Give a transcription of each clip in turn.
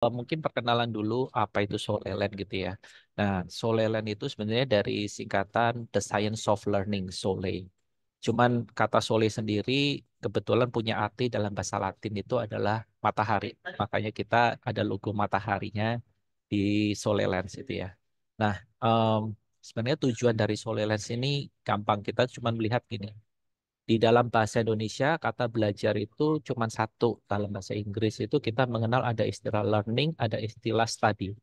Mungkin perkenalan dulu apa itu Solelen gitu ya. Nah, Solelen itu sebenarnya dari singkatan The Science of Learning, Sole. Cuman kata Sole sendiri kebetulan punya arti dalam bahasa Latin itu adalah matahari. Makanya kita ada logo mataharinya di Solelens itu ya. Nah, sebenarnya tujuan dari Solelens ini gampang, kita cuma melihat gini. Di dalam bahasa Indonesia, kata belajar itu cuma satu. Dalam bahasa Inggris itu kita mengenal ada istilah learning, ada istilah study,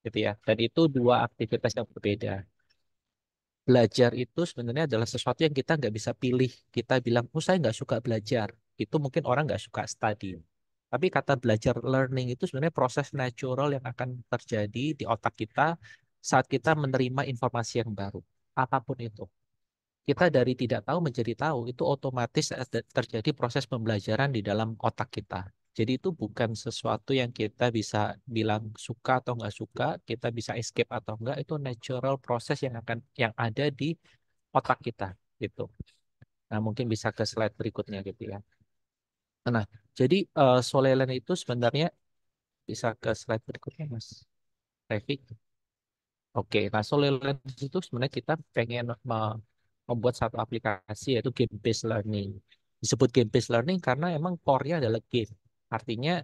gitu ya. Dan itu dua aktivitas yang berbeda. Belajar itu sebenarnya adalah sesuatu yang kita nggak bisa pilih. Kita bilang, oh saya nggak suka belajar. Itu mungkin orang nggak suka study. Tapi kata belajar learning itu sebenarnya proses natural yang akan terjadi di otak kita saat kita menerima informasi yang baru. Apapun itu kita dari tidak tahu menjadi tahu itu otomatis terjadi proses pembelajaran di dalam otak kita. Jadi itu bukan sesuatu yang kita bisa bilang suka atau nggak suka, kita bisa escape atau enggak, itu natural proses yang ada di otak kita gitu. Nah, mungkin bisa ke slide berikutnya gitu ya. Nah, jadi Solelen itu sebenarnya bisa ke slide berikutnya, Mas Revi. Oke, nah Solilens itu sebenarnya kita pengen membuat satu aplikasi yaitu game based learning. Disebut game based learning karena emang core-nya adalah game. Artinya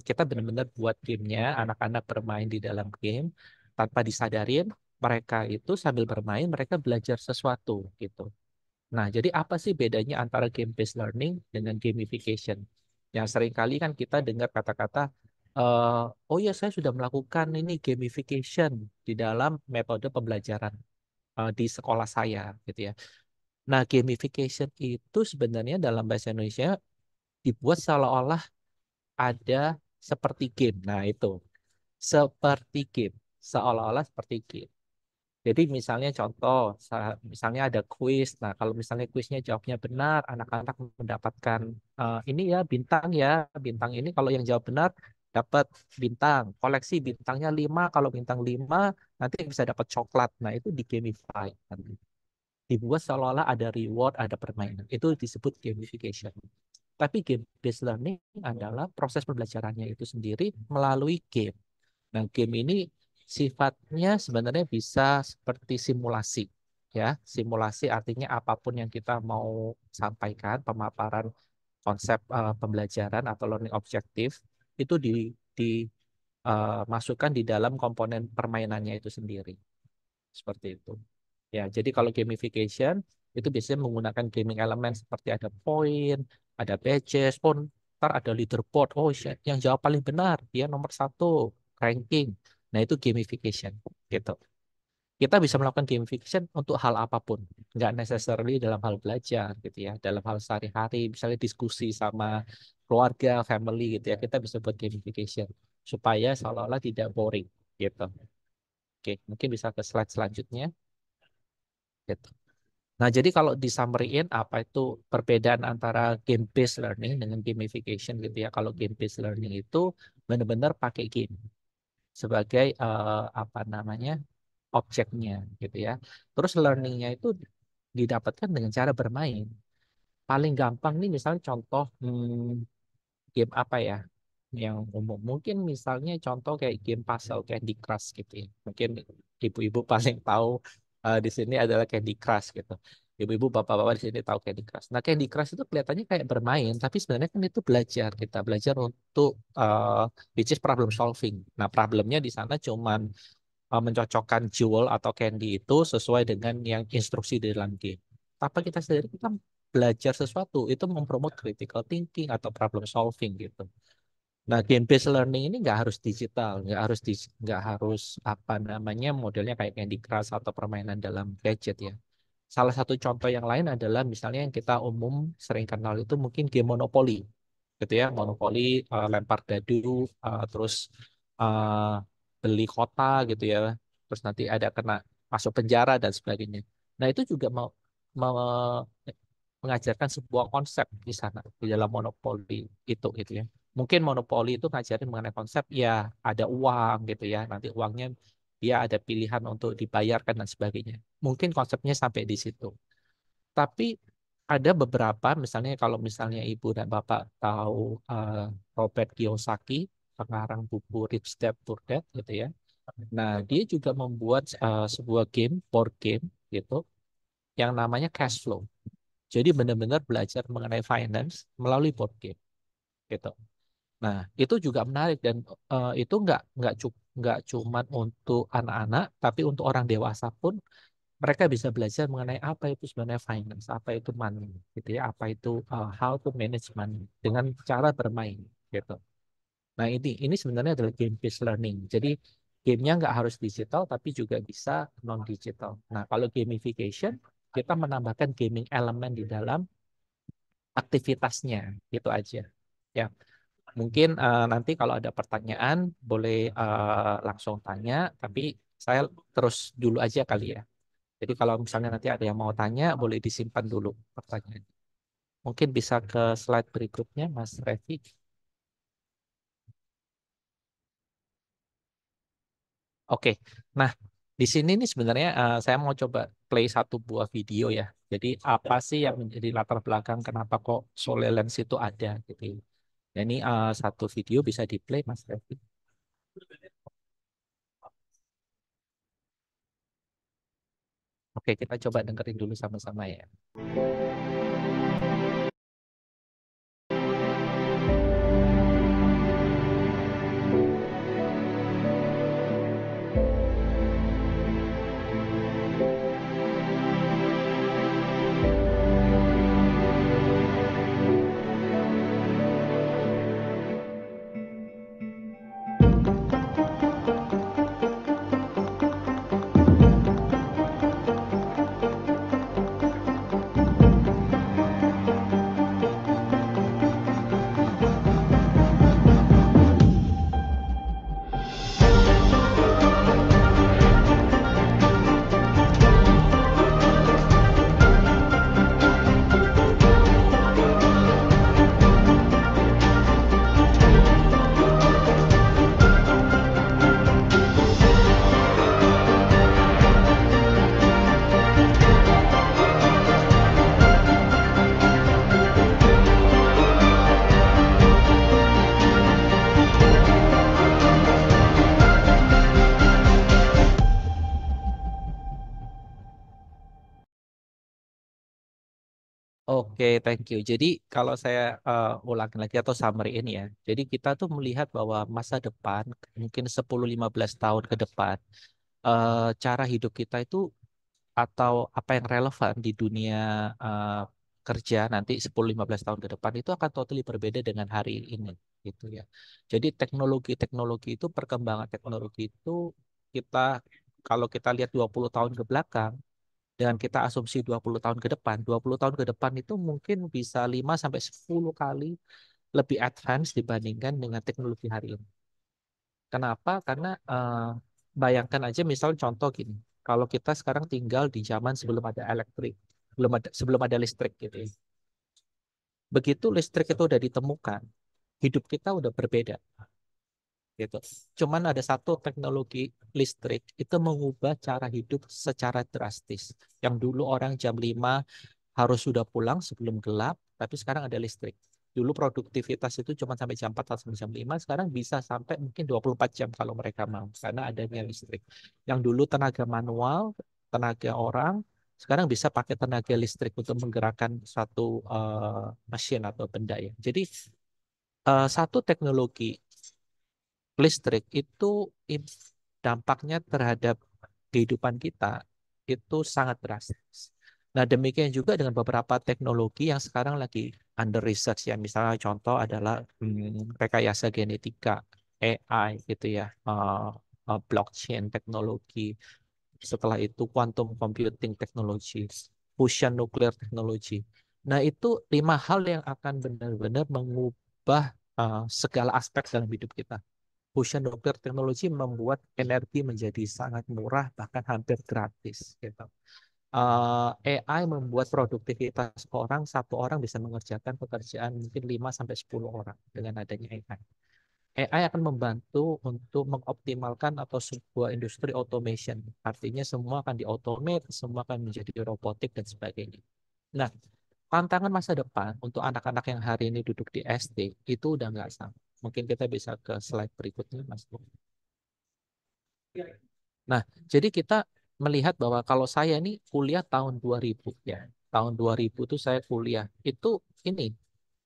kita benar-benar buat gamenya, anak-anak bermain di dalam game tanpa disadarin mereka itu sambil bermain mereka belajar sesuatu gitu. Nah, jadi apa sih bedanya antara game based learning dengan gamification? Yang seringkali kan kita dengar kata-kata, oh ya saya sudah melakukan ini gamification di dalam metode pembelajaran di sekolah saya, gitu ya. Nah, gamification itu sebenarnya dalam bahasa Indonesia dibuat seolah-olah ada seperti game. Nah, itu seperti game, seolah-olah seperti game. Jadi misalnya contoh, misalnya ada kuis. Nah, kalau misalnya kuisnya jawabnya benar, anak-anak mendapatkan ini ya bintang ya, bintang ini kalau yang jawab benar dapat bintang. Koleksi bintangnya 5, kalau bintang 5 nanti bisa dapat coklat. Nah, itu di gamify. Dibuat seolah-olah ada reward, ada permainan. Itu disebut gamification. Tapi game based learning adalah proses pembelajarannya itu sendiri melalui game. Nah, game ini sifatnya sebenarnya bisa seperti simulasi. Ya, simulasi artinya apapun yang kita mau sampaikan, pemaparan konsep pembelajaran atau learning objective itu dimasukkan di dalam komponen permainannya itu sendiri. Seperti itu. Ya, jadi kalau gamification itu biasanya menggunakan gaming elemen seperti ada poin, ada badges, oh ntar ada leaderboard, oh yang jawab paling benar dia nomor satu ranking. Nah itu gamification gitu. Kita bisa melakukan gamification untuk hal apapun, nggak necessarily dalam hal belajar gitu ya, dalam hal sehari-hari, misalnya diskusi sama keluarga, family gitu ya, kita bisa buat gamification supaya seolah-olah tidak boring gitu. Oke, mungkin bisa ke slide selanjutnya. Gitu. Nah, jadi kalau disamarkan apa itu perbedaan antara game based learning dengan gamification gitu ya. Kalau game based learning itu benar-benar pakai game sebagai apa namanya objeknya gitu ya. Terus learningnya itu didapatkan dengan cara bermain. Paling gampang nih misalnya contoh game apa ya yang umum. Mungkin misalnya contoh kayak game puzzle Candy Crush gitu ya. Mungkin ibu-ibu paling tahu di sini adalah Candy Crush gitu. Ibu-ibu, bapak-bapak di sini tahu Candy Crush. Nah, Candy Crush itu kelihatannya kayak bermain, tapi sebenarnya kan itu belajar. Kita belajar untuk which is problem solving. Nah, problemnya di sana cuman mencocokkan jewel atau candy itu sesuai dengan yang instruksi di dalam game. Apa kita sendiri kita belajar sesuatu itu mempromot critical thinking atau problem solving gitu. Nah, game based learning ini nggak harus digital, nggak harus apa namanya modelnya kayak Candy Crush atau permainan dalam gadget ya. Salah satu contoh yang lain adalah misalnya yang kita umum sering kenal itu mungkin game Monopoly, gitu ya. Monopoly lempar dadu, terus uh, beli kota gitu ya. Terus nanti ada kena masuk penjara dan sebagainya. Nah, itu juga mau mengajarkan sebuah konsep di sana di dalam monopoli itu gitu ya. Mungkin monopoli itu ngajarin mengenai konsep ya ada uang gitu ya. Nanti uangnya dia ada pilihan untuk dibayarkan dan sebagainya. Mungkin konsepnya sampai di situ. Tapi ada beberapa misalnya kalau misalnya Ibu dan Bapak tahu Robert Kiyosaki, pengarang buku Rich Dad Poor Dad gitu ya. Nah, dia juga membuat sebuah game, board game gitu, yang namanya Cash Flow. Jadi benar-benar belajar mengenai finance melalui board game gitu. Nah, itu juga menarik dan itu nggak cuman untuk anak-anak, tapi untuk orang dewasa pun mereka bisa belajar mengenai apa itu sebenarnya finance, apa itu money, gitu ya, apa itu how to manage money dengan cara bermain, gitu. Nah, ini sebenarnya adalah game based learning. Jadi gamenya nggak harus digital, tapi juga bisa non digital. Nah, kalau gamification kita menambahkan gaming elemen di dalam aktivitasnya, gitu aja. Ya, mungkin nanti kalau ada pertanyaan boleh langsung tanya, tapi saya terus dulu aja kali ya. Jadi kalau misalnya nanti ada yang mau tanya, boleh disimpan dulu pertanyaan. Mungkin bisa ke slide berikutnya, Mas Revi. Oke, nah di sini nih sebenarnya saya mau coba play satu buah video ya. Jadi apa sih yang menjadi latar belakang kenapa kok Solelens itu ada gitu. Ya, ini satu video bisa di play, Mas Revi. Oke, kita coba dengerin dulu sama-sama ya. Oke, thank you. Jadi kalau saya ulangi lagi atau summary ini ya. Jadi kita tuh melihat bahwa masa depan mungkin 10-15 tahun ke depan cara hidup kita itu atau apa yang relevan di dunia eh, kerja nanti 10-15 tahun ke depan itu akan totally berbeda dengan hari ini gitu ya. Jadi teknologi-teknologi itu perkembangan teknologi itu kita kalau kita lihat 20 tahun ke belakang dan kita asumsi 20 tahun ke depan, 20 tahun ke depan itu mungkin bisa 5 sampai 10 kali lebih advance dibandingkan dengan teknologi hari ini. Kenapa? Karena bayangkan aja misal contoh gini, kalau kita sekarang tinggal di zaman sebelum ada elektrik, sebelum ada listrik gitu ya. Begitu listrik itu udah ditemukan, hidup kita udah berbeda gitu. Cuman ada satu teknologi listrik itu mengubah cara hidup secara drastis. Yang dulu orang jam 5 harus sudah pulang sebelum gelap, tapi sekarang ada listrik. Dulu produktivitas itu cuma sampai jam 4 atau sampai jam 5, sekarang bisa sampai mungkin 24 jam kalau mereka mau, karena adanya listrik. Yang dulu tenaga manual, tenaga orang, sekarang bisa pakai tenaga listrik untuk menggerakkan suatu mesin atau benda ya. Jadi satu teknologi listrik itu dampaknya terhadap kehidupan kita itu sangat drastis. Nah, demikian juga dengan beberapa teknologi yang sekarang lagi under research ya. Misalnya contoh adalah rekayasa genetika, AI gitu ya, blockchain teknologi. Setelah itu quantum computing teknologi, fusion nuclear teknologi. Nah, itu 5 hal yang akan benar-benar mengubah segala aspek dalam hidup kita. Fusion nuclear teknologi membuat energi menjadi sangat murah, bahkan hampir gratis. Gitu. AI membuat produktivitas orang, satu orang bisa mengerjakan pekerjaan mungkin 5 sampai 10 orang dengan adanya AI. AI akan membantu untuk mengoptimalkan atau sebuah industri automation. Artinya semua akan diautomate, semua akan menjadi robotik dan sebagainya. Nah, tantangan masa depan untuk anak-anak yang hari ini duduk di SD itu udah nggak sama. Mungkin kita bisa ke slide berikutnya, Mas. Nah, jadi kita melihat bahwa kalau saya ini kuliah tahun 2000 ya. Tahun 2000 tuh saya kuliah. Itu ini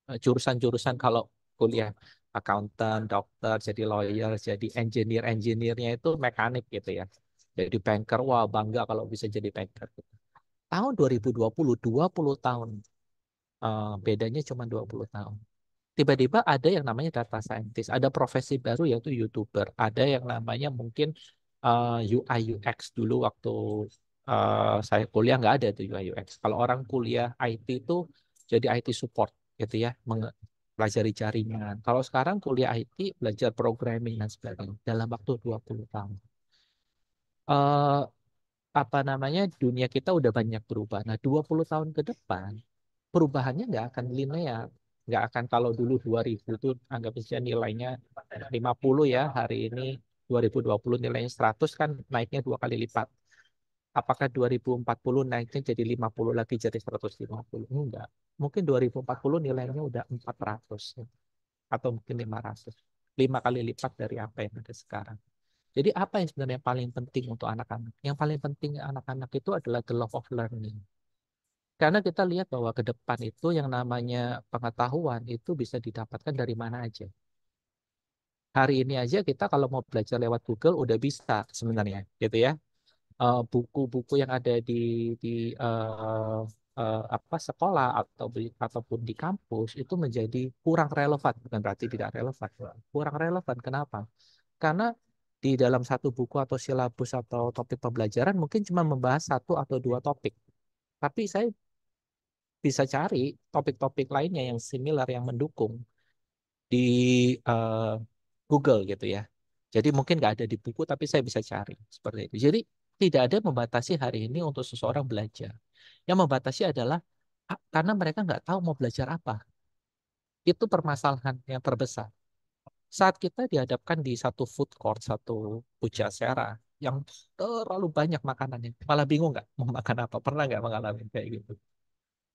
jurusan-jurusan kalau kuliah accountant, dokter, jadi lawyer, jadi engineer-engineernya itu mekanik gitu ya. Jadi banker, wah bangga kalau bisa jadi banker. Tahun 2020, 20 tahun. Bedanya cuma 20 tahun. Tiba-tiba ada yang namanya data scientist, ada profesi baru yaitu YouTuber, ada yang namanya mungkin UI UX dulu waktu saya kuliah nggak ada itu UI UX. Kalau orang kuliah IT itu jadi IT support gitu ya, pelajari jaringan. Kalau sekarang kuliah IT belajar programming dan sebagainya dalam waktu 20 tahun. Eh, apa namanya dunia kita udah banyak berubah. Nah, 20 tahun ke depan perubahannya nggak akan linear. Nggak akan kalau dulu 2000 itu anggap saja nilainya 50 ya, hari ini 2020 nilainya 100 kan naiknya 2 kali lipat. Apakah 2040 naiknya jadi 50 lagi jadi 150? Enggak. Mungkin 2040 nilainya udah 400 ya, atau mungkin 500. 5 kali lipat dari apa yang ada sekarang. Jadi apa yang sebenarnya paling penting untuk anak-anak? Yang paling penting anak-anak itu adalah the love of learning. Karena kita lihat bahwa ke depan itu yang namanya pengetahuan itu bisa didapatkan dari mana aja. Hari ini aja kita kalau mau belajar lewat Google udah bisa sebenarnya, gitu ya. Buku-buku yang ada di eh, apa sekolah ataupun di kampus itu menjadi kurang relevan, bukan berarti tidak relevan. Kurang relevan. Kenapa? Karena di dalam satu buku atau silabus atau topik pembelajaran mungkin cuma membahas satu atau dua topik. Tapi saya bisa cari topik-topik lainnya yang similar yang mendukung di eh, Google gitu ya. Jadi mungkin nggak ada di buku tapi saya bisa cari seperti itu. Jadi tidak ada membatasi hari ini untuk seseorang belajar. Yang membatasi adalah karena mereka nggak tahu mau belajar apa. Itu permasalahan yang terbesar. Saat kita dihadapkan di satu food court, satu pujatsera yang terlalu banyak makanannya, malah bingung nggak mau makan apa? Pernah nggak mengalami kayak gitu?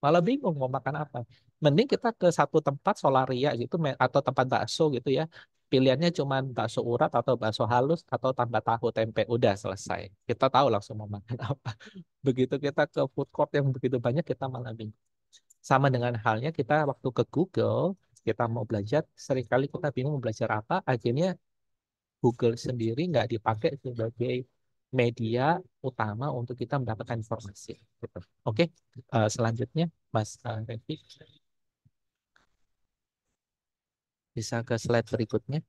Malah bingung mau makan apa. Mending kita ke satu tempat solaria gitu atau tempat bakso gitu ya. Pilihannya cuma bakso urat atau bakso halus atau tambah tahu tempe. Udah selesai. Kita tahu langsung mau makan apa. Begitu kita ke food court yang begitu banyak kita malah bingung. Sama dengan halnya kita waktu ke Google, kita mau belajar, seringkali kita bingung mau belajar apa, akhirnya Google sendiri nggak dipakai sebagai media utama untuk kita mendapatkan informasi. Gitu. Oke, selanjutnya Mas Revi bisa ke slide berikutnya.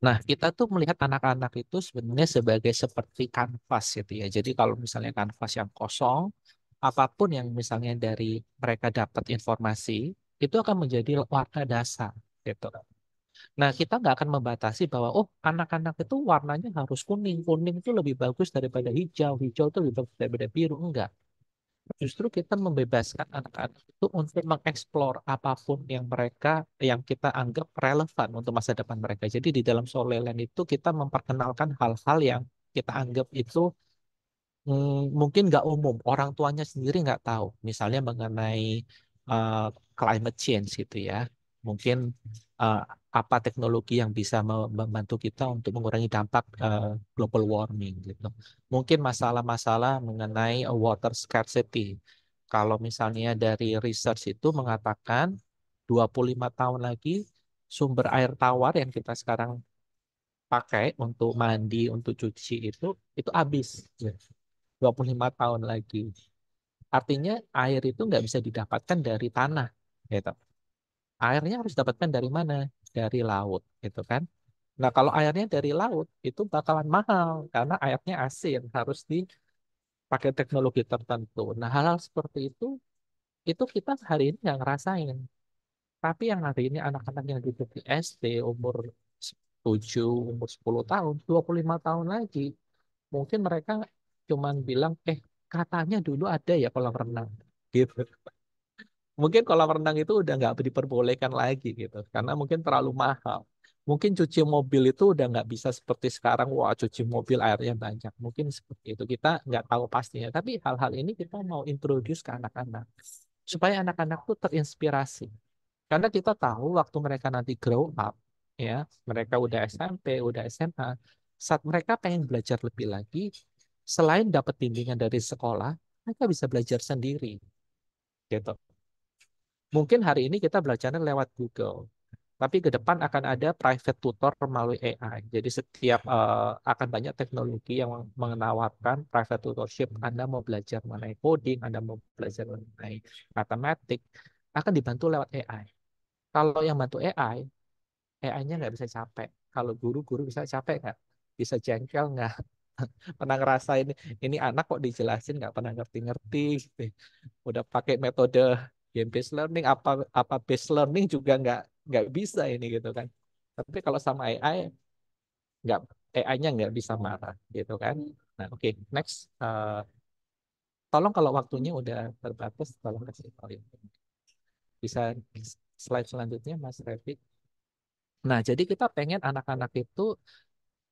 Nah, kita tuh melihat anak-anak itu sebenarnya sebagai seperti kanvas gitu ya. Jadi kalau misalnya kanvas yang kosong, apapun yang misalnya dari mereka dapat informasi, itu akan menjadi warna dasar gitu. Nah, kita nggak akan membatasi bahwa, oh, anak-anak itu warnanya harus kuning. Kuning itu lebih bagus daripada hijau. Hijau itu lebih bagus daripada biru. Enggak. Justru kita membebaskan anak-anak itu untuk mengeksplor apapun yang yang kita anggap relevan untuk masa depan mereka. Jadi di dalam Soleland itu kita memperkenalkan hal-hal yang kita anggap itu mungkin nggak umum, orang tuanya sendiri nggak tahu. Misalnya mengenai uh, climate change gitu ya. Mungkin uh, apa teknologi yang bisa membantu kita untuk mengurangi dampak global warming gitu. Mungkin masalah-masalah mengenai water scarcity. Kalau misalnya dari research itu mengatakan 25 tahun lagi sumber air tawar yang kita sekarang pakai untuk mandi, untuk cuci itu habis. 25 tahun lagi. Artinya air itu nggak bisa didapatkan dari tanah, gitu. Airnya harus didapatkan dari mana? Dari laut, gitu kan? Nah, kalau airnya dari laut itu bakalan mahal karena airnya asin, harus dipakai teknologi tertentu. Nah, hal-hal seperti itu kita hari ini nggak ngerasain. Tapi yang hari ini anak-anak yang duduk di SD umur 7, umur 10 tahun, 25 tahun lagi, mungkin mereka cuman bilang, katanya dulu ada ya kolam renang. Gitu. Mungkin kolam renang itu udah nggak diperbolehkan lagi gitu, karena mungkin terlalu mahal. Mungkin cuci mobil itu udah nggak bisa seperti sekarang, wah cuci mobil airnya banyak. Mungkin seperti itu, kita nggak tahu pastinya. Tapi hal-hal ini kita mau introduce ke anak-anak, supaya anak-anak tuh terinspirasi. Karena kita tahu waktu mereka nanti grow up, ya, mereka udah SMP, udah SMA, saat mereka pengen belajar lebih lagi, selain dapat bimbingan dari sekolah, mereka bisa belajar sendiri, gitu. Mungkin hari ini kita belajarnya lewat Google, tapi ke depan akan ada private tutor melalui AI. Jadi setiap akan banyak teknologi yang menawarkan private tutorship. Anda mau belajar mengenai coding, Anda mau belajar mengenai matematik, akan dibantu lewat AI. Kalau yang bantu AI, AI-nya nggak bisa capek. Kalau guru bisa capek nggak? Bisa jengkel nggak? Pernah ngerasa ini anak kok dijelasin nggak pernah ngerti-ngerti, gitu. Udah pakai metode game based learning, apa apa based learning juga nggak bisa ini gitu kan. Tapi kalau sama AI nggak, AI-nya nggak bisa marah gitu kan. Nah, oke, next. Tolong kalau waktunya udah terbatas, tolong kasih tahu ya. Bisa slide selanjutnya, Mas Revi. Nah, jadi kita pengen anak-anak itu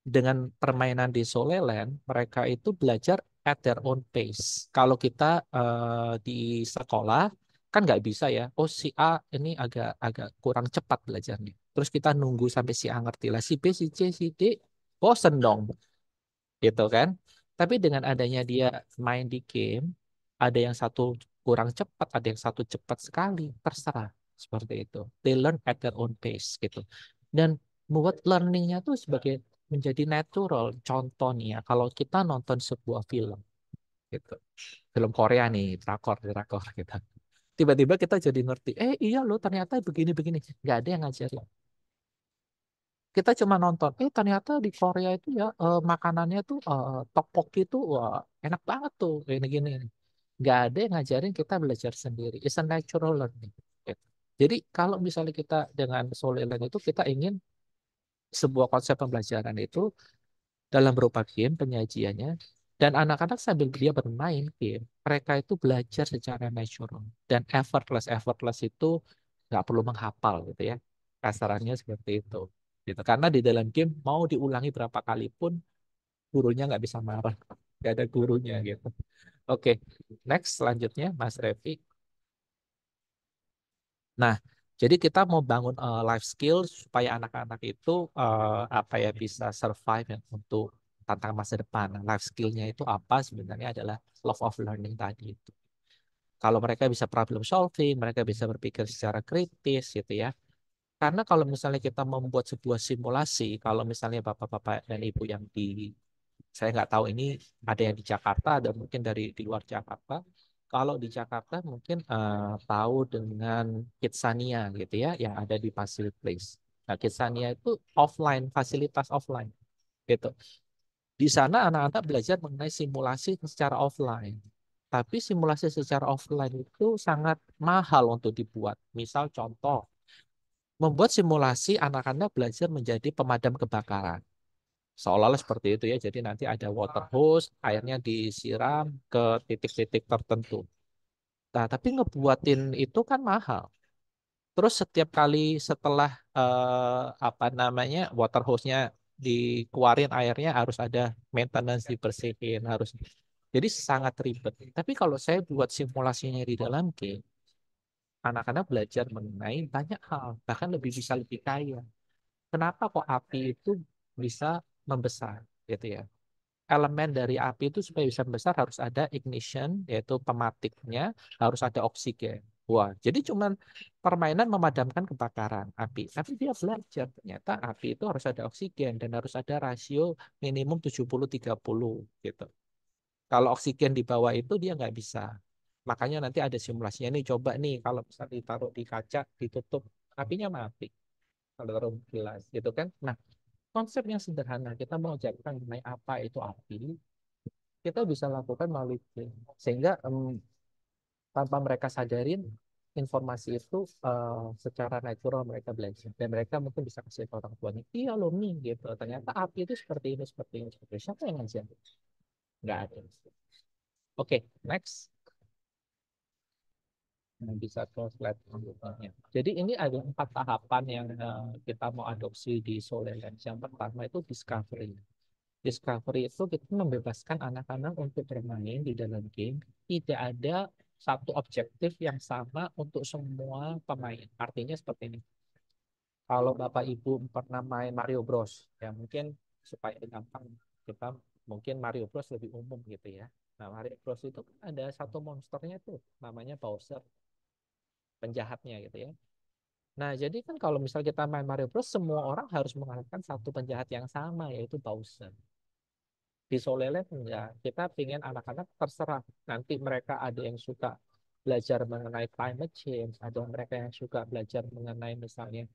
dengan permainan di Soleland, mereka itu belajar at their own pace. Kalau kita di sekolah kan nggak bisa ya. Oh, si A ini agak agak kurang cepat belajarnya. Terus kita nunggu sampai si A ngerti lah. Si B, si C, si D, bosen dong, gitu kan? Tapi dengan adanya dia main di game, ada yang satu kurang cepat, ada yang satu cepat sekali, terserah seperti itu. They learn at their own pace gitu. Dan membuat learningnya tuh sebagai menjadi natural. Contoh nih ya, kalau kita nonton sebuah film gitu, film Korea nih, drakor, drakor gitu. Tiba-tiba kita jadi ngerti, iya loh ternyata begini-begini. Nggak ada yang ngajarin. Kita cuma nonton, ternyata di Korea itu ya makanannya tuh tteokbokki itu wah enak banget tuh ini gini. Nggak ada yang ngajarin kita belajar sendiri. It's a natural learning. Gitu. Jadi kalau misalnya kita dengan Soleil itu kita ingin sebuah konsep pembelajaran itu dalam berupa game penyajiannya dan anak-anak sambil dia bermain game, mereka itu belajar secara natural dan effortless itu nggak perlu menghafal gitu ya. Kasarannya seperti itu. Gitu. Karena di dalam game mau diulangi berapa kali pun gurunya nggak bisa marah. Nggak ada gurunya gitu. Oke, next selanjutnya Mas Revi. Nah, jadi kita mau bangun life skill supaya anak-anak itu apa ya bisa survive ya, untuk tantangan masa depan. Nah, life skillnya itu apa sebenarnya adalah love of learning tadi itu. Kalau mereka bisa problem solving, mereka bisa berpikir secara kritis gitu ya. Karena kalau misalnya kita membuat sebuah simulasi, kalau misalnya bapak-bapak dan ibu yang di saya nggak tahu ini ada yang di Jakarta, ada mungkin dari di luar Jakarta. Kalau di Jakarta mungkin tahu dengan Kidsania gitu ya, yang ada di Pasir Place. Nah, Kidsania itu offline, fasilitas offline gitu. Di sana anak-anak belajar mengenai simulasi secara offline. Tapi simulasi secara offline itu sangat mahal untuk dibuat. Misal contoh, membuat simulasi anak-anak belajar menjadi pemadam kebakaran. Seolah-olah seperti itu ya. Jadi nanti ada water hose, airnya disiram ke titik-titik tertentu. Nah, tapi ngebuatin itu kan mahal. Terus setiap kali setelah apa namanya water hose-nya dikeluarin airnya harus ada maintenance dibersihin, harus jadi sangat ribet. Tapi kalau saya buat simulasinya di dalam game, anak-anak belajar mengenai banyak hal, bahkan bisa lebih kaya. Kenapa kok api itu bisa membesar, gitu ya? Elemen dari api itu supaya bisa membesar harus ada ignition, yaitu pematiknya, harus ada oksigen. Wah, jadi cuman permainan memadamkan kebakaran api. Tapi dia belajar ternyata api itu harus ada oksigen dan harus ada rasio minimum 70-30 gitu. Kalau oksigen di bawah itu dia nggak bisa. Makanya nanti ada simulasinya nih, coba nih kalau bisa ditaruh di kaca, ditutup, apinya mati. Kalau taruh gelas gitu kan. Nah, konsep yang sederhana kita mau ajarkan mengenai apa itu api, kita bisa lakukan melalui game. Sehingga tanpa mereka sadarin informasi itu secara natural mereka belajar dan mereka mungkin bisa kasih ke orang tuanya, iya loh nih gitu, ternyata api itu seperti ini seperti ini seperti ini. Siapa yang ngajar? Nggak ada. Oke, next. Nah, bisa ke slide selanjutnya. Jadi ini ada 4 tahapan yang kita mau adopsi di Solelens. Yang pertama itu discovery. Discovery itu kita membebaskan anak-anak untuk bermain di dalam game. Tidak ada satu objektif yang sama untuk semua pemain. Artinya seperti ini. Kalau Bapak Ibu pernah main Mario Bros, ya mungkin supaya gampang kita mungkin Mario Bros lebih umum gitu ya. Nah, Mario Bros itu kan ada satu monsternya tuh namanya Bowser, penjahatnya gitu ya. Nah, jadi kan kalau misal kita main Mario Bros, semua orang harus mengalahkan satu penjahat yang sama, yaitu Bowser. Di Soleil enggak. Kita pingin anak-anak terserah. Nanti mereka ada yang suka belajar mengenai climate change, ada yang mereka yang suka belajar mengenai misalnya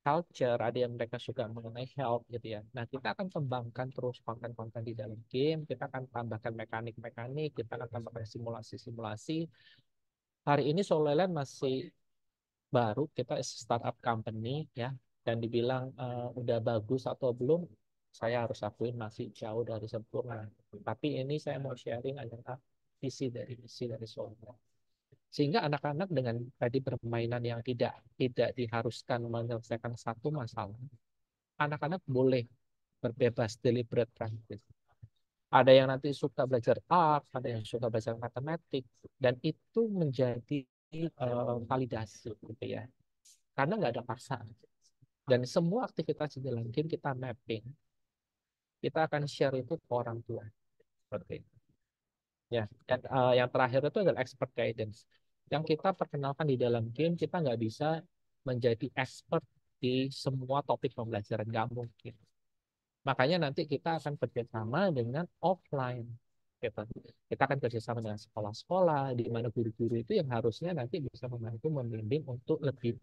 culture, ada yang mereka suka mengenai health gitu ya. Nah, kita akan kembangkan terus konten-konten di dalam game, kita akan tambahkan mekanik-mekanik, kita akan tambahkan simulasi-simulasi. Hari ini Soleil masih baru, kita startup company ya, dan dibilang udah bagus atau belum, saya harus akuin masih jauh dari sempurna. Tapi ini saya mau sharing adalah misi dari Solar. Sehingga anak-anak dengan tadi permainan yang tidak diharuskan menyelesaikan satu masalah, anak-anak boleh berbebas deliberate practice. Ada yang nanti suka belajar art, ada yang suka belajar matematik, dan itu menjadi validasi gitu ya. Karena nggak ada paksaan. Dan semua aktivitas di dalam game kita mapping, kita akan share itu ke orang tua. Seperti itu. Ya, dan yang terakhir itu adalah expert guidance. Yang kita perkenalkan di dalam game, kita nggak bisa menjadi expert di semua topik pembelajaran, nggak mungkin. Makanya nanti kita akan bekerjasama dengan offline. Gitu. Kita akan kerjasama dengan sekolah-sekolah, di mana guru-guru itu yang harusnya nanti bisa membantu membimbing untuk lebih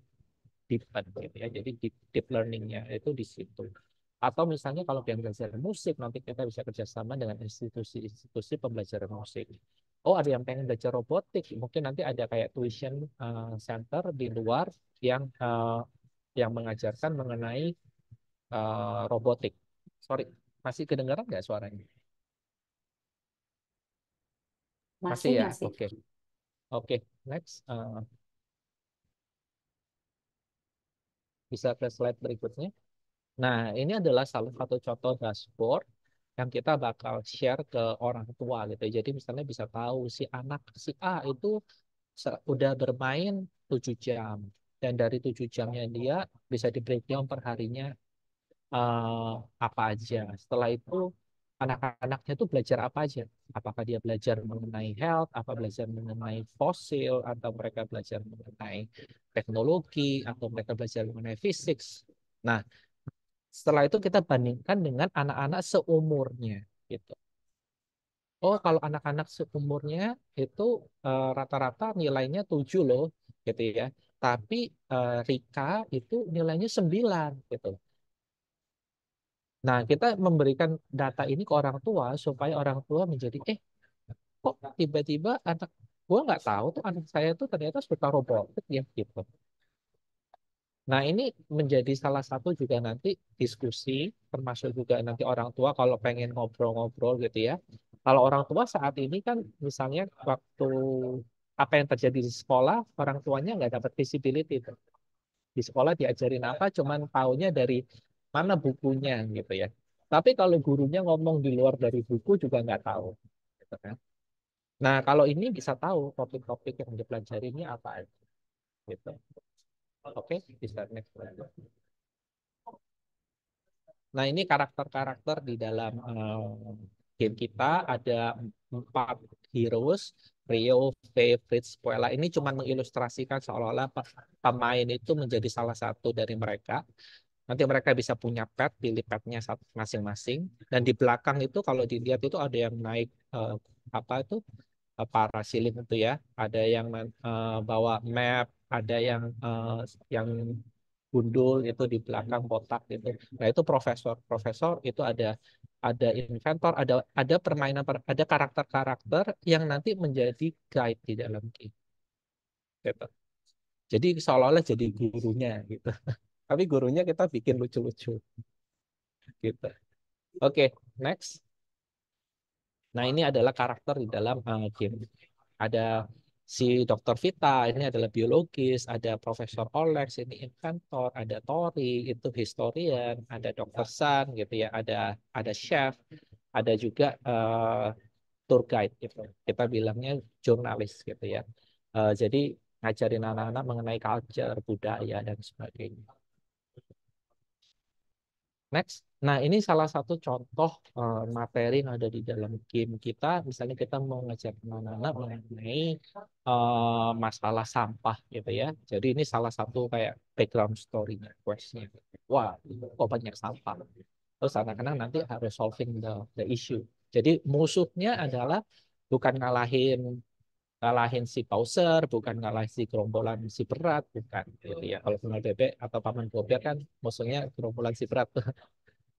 deepen gitu ya. Jadi deep learning-nya itu di situ. Atau misalnya kalau yang belajar musik, nanti kita bisa kerjasama dengan institusi-institusi pembelajaran musik. Oh, ada yang pengen belajar robotik, mungkin nanti ada kayak tuition center di luar yang mengajarkan mengenai robotik. Sorry, masih kedengaran nggak suaranya? Masih Masih, ya? masih. Oke. Oke, next. Bisa ke slide berikutnya. Nah, ini adalah salah satu contoh dashboard yang kita bakal share ke orang tua gitu. Jadi misalnya bisa tahu si anak si A itu udah bermain 7 jam. Dan dari 7 jamnya dia bisa di breakdown per harinya eh, apa aja. Setelah itu anak-anaknya itu belajar apa aja. Apakah dia belajar mengenai health, apa belajar mengenai fosil, atau mereka belajar mengenai teknologi, atau mereka belajar mengenai fisik. Nah, setelah itu kita bandingkan dengan anak-anak seumurnya gitu. Oh, kalau anak-anak seumurnya itu rata-rata nilainya 7 loh gitu ya. Tapi Rika itu nilainya 9 gitu. Nah, kita memberikan data ini ke orang tua supaya orang tua menjadi kok tiba-tiba anak gua nggak tahu tuh anak saya tuh ternyata suka robotik ya gitu. Nah, ini menjadi salah satu juga nanti diskusi, termasuk juga nanti orang tua kalau pengen ngobrol-ngobrol gitu ya. Kalau orang tua saat ini kan misalnya waktu apa yang terjadi di sekolah, orang tuanya nggak dapat visibility tuh. Di sekolah diajarin apa, cuman taunya dari mana bukunya gitu ya. Tapi kalau gurunya ngomong di luar dari buku juga nggak tahu. Gitu kan. Nah, kalau ini bisa tahu topik-topik yang dipelajari ini apa aja. Gitu. Oke, bisa next. Nah, ini karakter-karakter di dalam game kita ada 4 heroes, Rio, Faye, Fritz, Puella. Ini cuma mengilustrasikan seolah-olah pemain itu menjadi salah satu dari mereka. Nanti mereka bisa punya pet, pilih petnya masing-masing. Dan di belakang itu kalau dilihat itu ada yang naik apa itu parasailing itu ya. Ada yang bawa map, ada yang gundul itu di belakang kotak gitu. Nah, itu profesor itu ada inventor, ada permainan ada karakter-karakter yang nanti menjadi guide di dalam game gitu. Jadi seolah-olah jadi gurunya gitu. Tapi gurunya kita bikin lucu-lucu gitu. Oke, next. Nah, ini adalah karakter di dalam game. Ada si Dr. Vita, ini adalah biologis, ada Profesor Olex, ini inventor, ada Tori, itu historian, ada Dr. Sun, gitu ya, ada chef, ada juga tour guide, gitu. Kita bilangnya jurnalis, gitu ya. Jadi ngajarin anak-anak mengenai culture, budaya dan sebagainya. Next. Nah, ini salah satu contoh materi yang ada di dalam game kita. Misalnya kita mau ngajak anak-anak mengenai masalah sampah gitu ya. Jadi ini salah satu kayak background story-nya, quest-nya. Wah, kok banyak sampah. Terus anak-anak nanti harus solving the issue. Jadi musuhnya adalah bukan ngalahin ngalahin si Bowser, bukan ngalahin si gerombolan si berat, bukan gitu ya. Kalau kenal bebek atau paman Bobek kan musuhnya gerombolan si berat.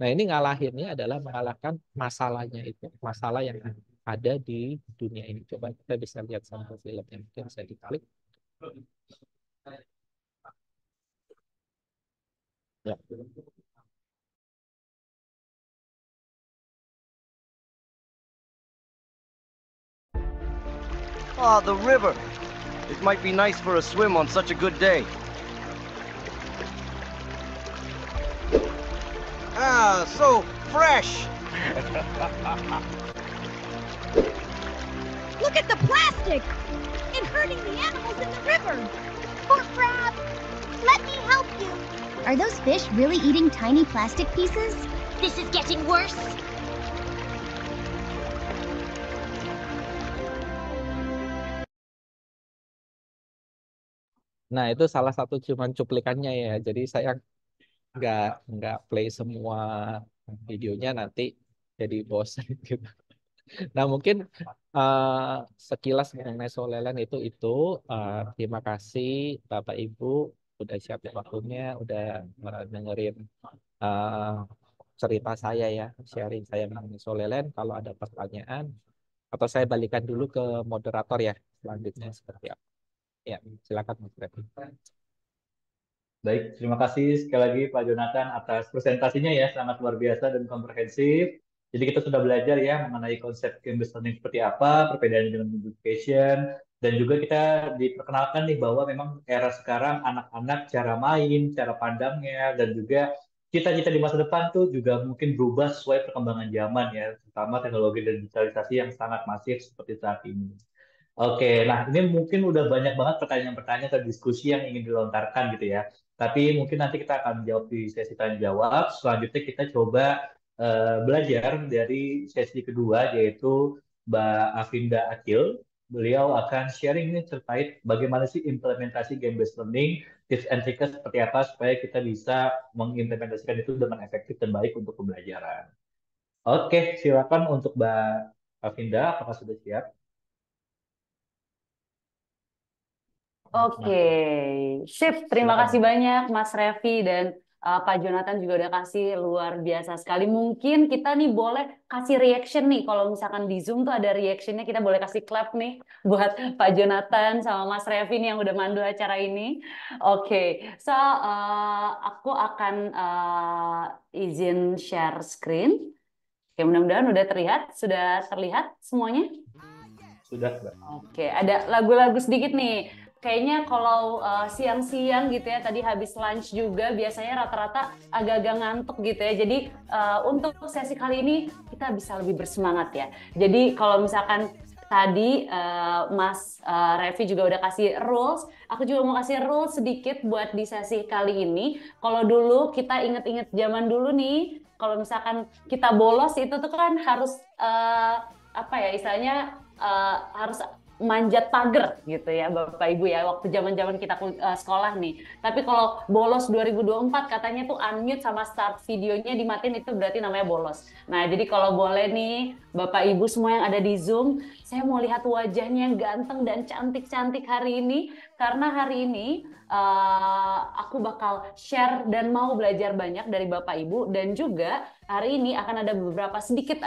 Nah, ini ngalahinnya adalah mengalahkan masalahnya itu, masalah yang ada di dunia ini. Coba kita bisa lihat sampel film yang mungkin bisa diklik. Ya. Ah, the river. It might be nice for a swim on such a good day. Ah, so fresh. Look at the plastic! It's hurting the animals in the river! Poor crab! Let me help you! Are those fish really eating tiny plastic pieces? This is getting worse! Nah, itu salah satu cuman cuplikannya ya. Jadi saya nggak nggak play semua videonya, nanti jadi bosan gitu. Nah, mungkin sekilas mengenai Solelan itu. Terima kasih Bapak Ibu udah siapin waktunya, udah dengerin eh, cerita saya ya, sharing saya mengenai Solelen. Kalau ada pertanyaan, atau saya balikan dulu ke moderator ya, selanjutnya seperti apa. Ya, silakan Mas Revi. Baik, terima kasih sekali lagi Pak Jonathan atas presentasinya ya, sangat luar biasa dan komprehensif. Jadi kita sudah belajar ya mengenai konsep game-based learning seperti apa, perbedaannya dengan education, dan juga kita diperkenalkan nih bahwa memang era sekarang anak-anak cara main, cara pandangnya, dan juga cita-cita di masa depan tuh juga mungkin berubah sesuai perkembangan zaman ya, terutama teknologi dan digitalisasi yang sangat masif seperti saat ini. Oke, nah ini mungkin udah banyak banget pertanyaan-pertanyaan atau diskusi yang ingin dilontarkan gitu ya. Tapi mungkin nanti kita akan jawab di sesi tanya jawab. Selanjutnya kita coba belajar dari sesi kedua yaitu Mbak Avinda Akil. Beliau akan sharing ini terkait bagaimana sih implementasi game-based learning, tips and tricks seperti apa supaya kita bisa mengimplementasikan itu dengan efektif dan baik untuk pembelajaran. Oke, silakan untuk Mbak Avinda, apakah sudah siap? Oke, sip. Terima Silakan. kasih banyak Mas Revi dan Pak Jonathan juga udah kasih luar biasa sekali. Mungkin kita nih boleh kasih reaction nih. Kalau misalkan di Zoom tuh ada reactionnya, kita boleh kasih clap nih buat Pak Jonathan sama Mas Revi nih yang udah mandu acara ini. Oke, so aku akan izin share screen. Oke, mudah-mudahan udah terlihat. Sudah terlihat semuanya? Sudah, Mbak. Oke, ada lagu-lagu sedikit nih. Kayaknya kalau siang-siang gitu ya, tadi habis lunch juga biasanya rata-rata agak-agak ngantuk gitu ya. Jadi untuk sesi kali ini kita bisa lebih bersemangat ya. Jadi kalau misalkan tadi Mas Revi juga udah kasih rules, aku juga mau kasih rules sedikit buat di sesi kali ini. Kalau dulu kita inget-inget zaman dulu nih, kalau misalkan kita bolos itu tuh kan harus apa ya istilahnya harus manjat pagar gitu ya Bapak Ibu ya waktu zaman-zaman kita sekolah nih. Tapi kalau bolos 2024 katanya tuh unmute sama start videonya dimatiin itu berarti namanya bolos. Nah, jadi kalau boleh nih Bapak Ibu semua yang ada di Zoom, saya mau lihat wajahnya yang ganteng dan cantik-cantik hari ini karena hari ini aku bakal share dan mau belajar banyak dari Bapak Ibu dan juga hari ini akan ada beberapa sedikit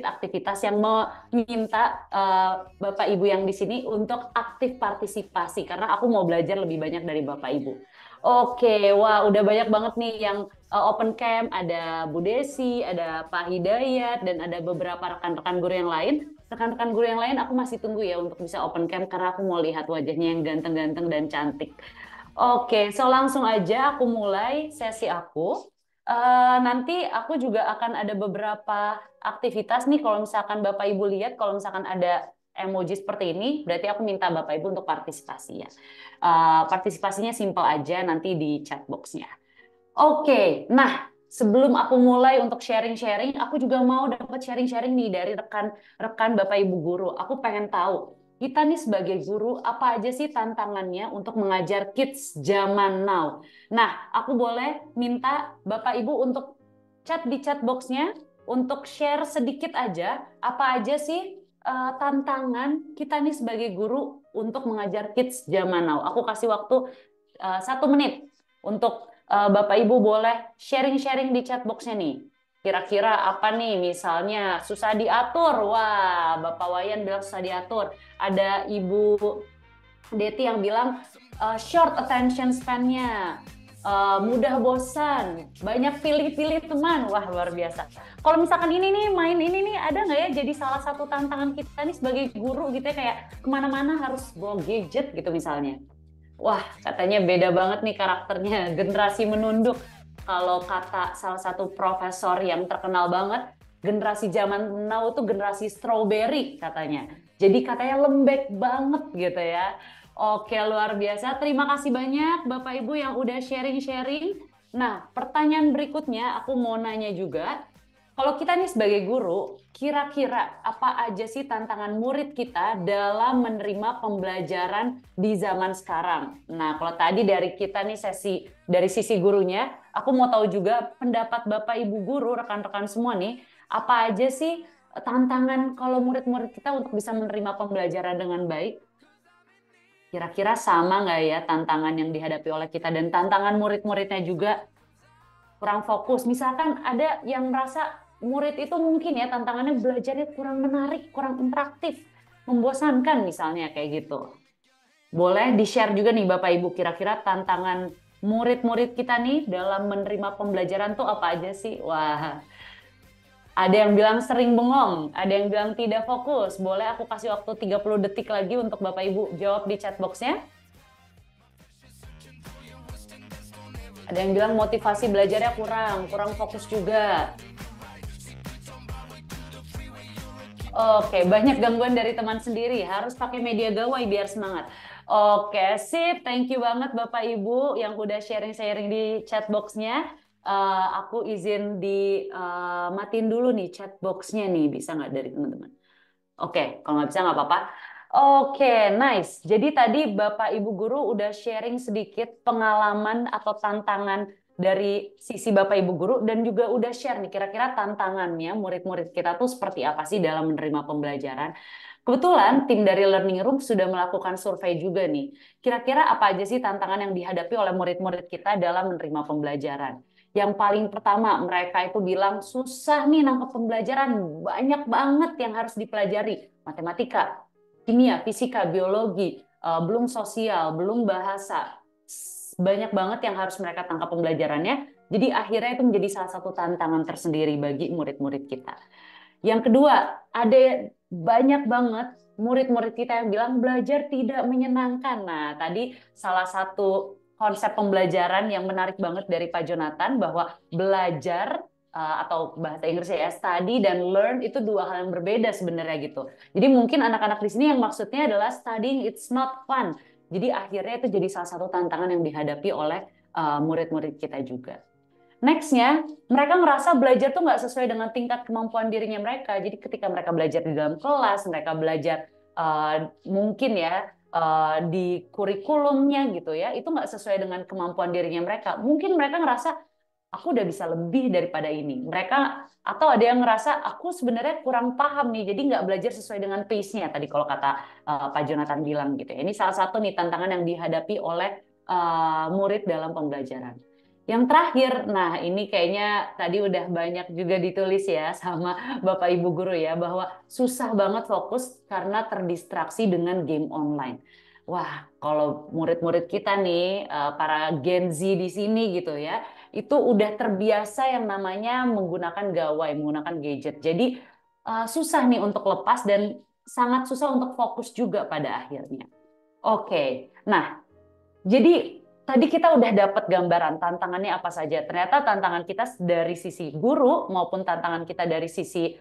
aktivitas yang meminta Bapak Ibu yang di sini untuk aktif partisipasi karena aku mau belajar lebih banyak dari Bapak Ibu. Oke, wah udah banyak banget nih yang open camp, ada Bu Desi, ada Pak Hidayat, dan ada beberapa rekan-rekan guru yang lain. Rekan-rekan guru yang lain aku masih tunggu ya untuk bisa open camp karena aku mau lihat wajahnya yang ganteng-ganteng dan cantik. Oke, so langsung aja aku mulai sesi aku. Nanti aku juga akan ada beberapa aktivitas nih kalau misalkan Bapak Ibu lihat, kalau misalkan ada emoji seperti ini, berarti aku minta Bapak Ibu untuk partisipasi ya. Partisipasinya simple aja nanti di chat box-nya. Oke, nah sebelum aku mulai untuk sharing-sharing, aku juga mau dapat sharing-sharing nih dari rekan-rekan Bapak Ibu guru. Aku pengen tahu, kita nih sebagai guru, apa aja sih tantangannya untuk mengajar kids zaman now? Nah, aku boleh minta Bapak Ibu untuk chat di chat box-nya, untuk share sedikit aja, apa aja sih tantangan kita nih sebagai guru untuk mengajar kids zaman now. Aku kasih waktu 1 menit untuk Bapak Ibu boleh sharing-sharing di chat box-nya nih. Kira-kira apa nih? Misalnya susah diatur. Wah, Bapak Wayan bilang susah diatur. Ada Ibu Deti yang bilang short attention span-nya. Mudah bosan, banyak pilih-pilih teman. Wah, luar biasa. Kalau misalkan ini nih, main ini nih, ada nggak ya jadi salah satu tantangan kita nih sebagai guru gitu ya, kayak kemana-mana harus bawa gadget gitu misalnya. Wah, katanya beda banget nih karakternya, generasi menunduk. Kalau kata salah satu profesor yang terkenal banget, generasi zaman now itu generasi strawberry katanya. Jadi katanya lembek banget gitu ya. Oke, luar biasa. Terima kasih banyak Bapak Ibu yang udah sharing-sharing. Nah, pertanyaan berikutnya aku mau nanya juga. Kalau kita nih sebagai guru, kira-kira apa aja sih tantangan murid kita dalam menerima pembelajaran di zaman sekarang? Nah, kalau tadi dari kita nih dari sisi gurunya, aku mau tahu juga pendapat Bapak Ibu guru, rekan-rekan semua nih, apa aja sih tantangan kalau murid-murid kita untuk bisa menerima pembelajaran dengan baik? Kira-kira sama nggak ya tantangan yang dihadapi oleh kita dan tantangan murid-muridnya juga kurang fokus. Misalkan ada yang merasa murid itu mungkin ya tantangannya belajarnya kurang menarik, kurang interaktif, membosankan misalnya kayak gitu. Boleh di-share juga nih Bapak Ibu, kira-kira tantangan murid-murid kita nih dalam menerima pembelajaran tuh apa aja sih? Wah, ada yang bilang sering bengong, ada yang bilang tidak fokus. Boleh aku kasih waktu 30 detik lagi untuk Bapak Ibu jawab di chat box-nya. Ada yang bilang motivasi belajarnya kurang fokus juga. Oke, banyak gangguan dari teman sendiri. Harus pakai media gawai biar semangat. Oke, sip. Thank you banget Bapak Ibu yang udah sharing-sharing di chat box-nya. Aku izin matiin dulu nih chat box-nya nih. Bisa nggak dari teman-teman? Oke, kalau nggak bisa nggak apa-apa. Oke, nice. Jadi tadi Bapak Ibu Guru udah sharing sedikit pengalaman atau tantangan dari sisi Bapak Ibu Guru dan juga udah share nih kira-kira tantangannya murid-murid kita tuh seperti apa sih dalam menerima pembelajaran. Kebetulan tim dari Learning Room sudah melakukan survei juga nih. Kira-kira apa aja sih tantangan yang dihadapi oleh murid-murid kita dalam menerima pembelajaran? Yang paling pertama, mereka itu bilang susah nih nangkep pembelajaran, banyak banget yang harus dipelajari. Matematika, kimia, fisika, biologi, belum sosial, belum bahasa. Banyak banget yang harus mereka tangkap pembelajarannya. Jadi akhirnya itu menjadi salah satu tantangan tersendiri bagi murid-murid kita. Yang kedua, ada banyak banget murid-murid kita yang bilang belajar tidak menyenangkan. Nah, tadi salah satu konsep pembelajaran yang menarik banget dari Pak Jonathan bahwa belajar atau bahasa Inggrisnya ya study dan learn itu dua hal yang berbeda sebenarnya gitu. Jadi mungkin anak-anak di sini yang maksudnya adalah studying it's not fun. Jadi akhirnya itu jadi salah satu tantangan yang dihadapi oleh murid-murid kita juga. Next-nya, mereka ngerasa belajar tuh nggak sesuai dengan tingkat kemampuan dirinya mereka. Jadi ketika mereka belajar di dalam kelas, mereka belajar mungkin ya di kurikulumnya gitu ya, itu nggak sesuai dengan kemampuan dirinya mereka. Mungkin mereka ngerasa aku udah bisa lebih daripada ini. Mereka atau ada yang ngerasa aku sebenarnya kurang paham nih, jadi nggak belajar sesuai dengan pace-nya tadi kalau kata Pak Jonathan bilang gitu. Ini salah satu nih tantangan yang dihadapi oleh murid dalam pembelajaran. Yang terakhir, nah ini kayaknya tadi udah banyak juga ditulis ya sama Bapak Ibu Guru ya, bahwa susah banget fokus karena terdistraksi dengan game online. Wah, kalau murid-murid kita nih, para Gen Z di sini gitu ya, itu udah terbiasa yang namanya menggunakan gawai, menggunakan gadget. Jadi susah nih untuk lepas dan sangat susah untuk fokus juga pada akhirnya. Oke, nah jadi tadi kita udah dapat gambaran tantangannya apa saja. Ternyata tantangan kita dari sisi guru maupun tantangan kita dari sisi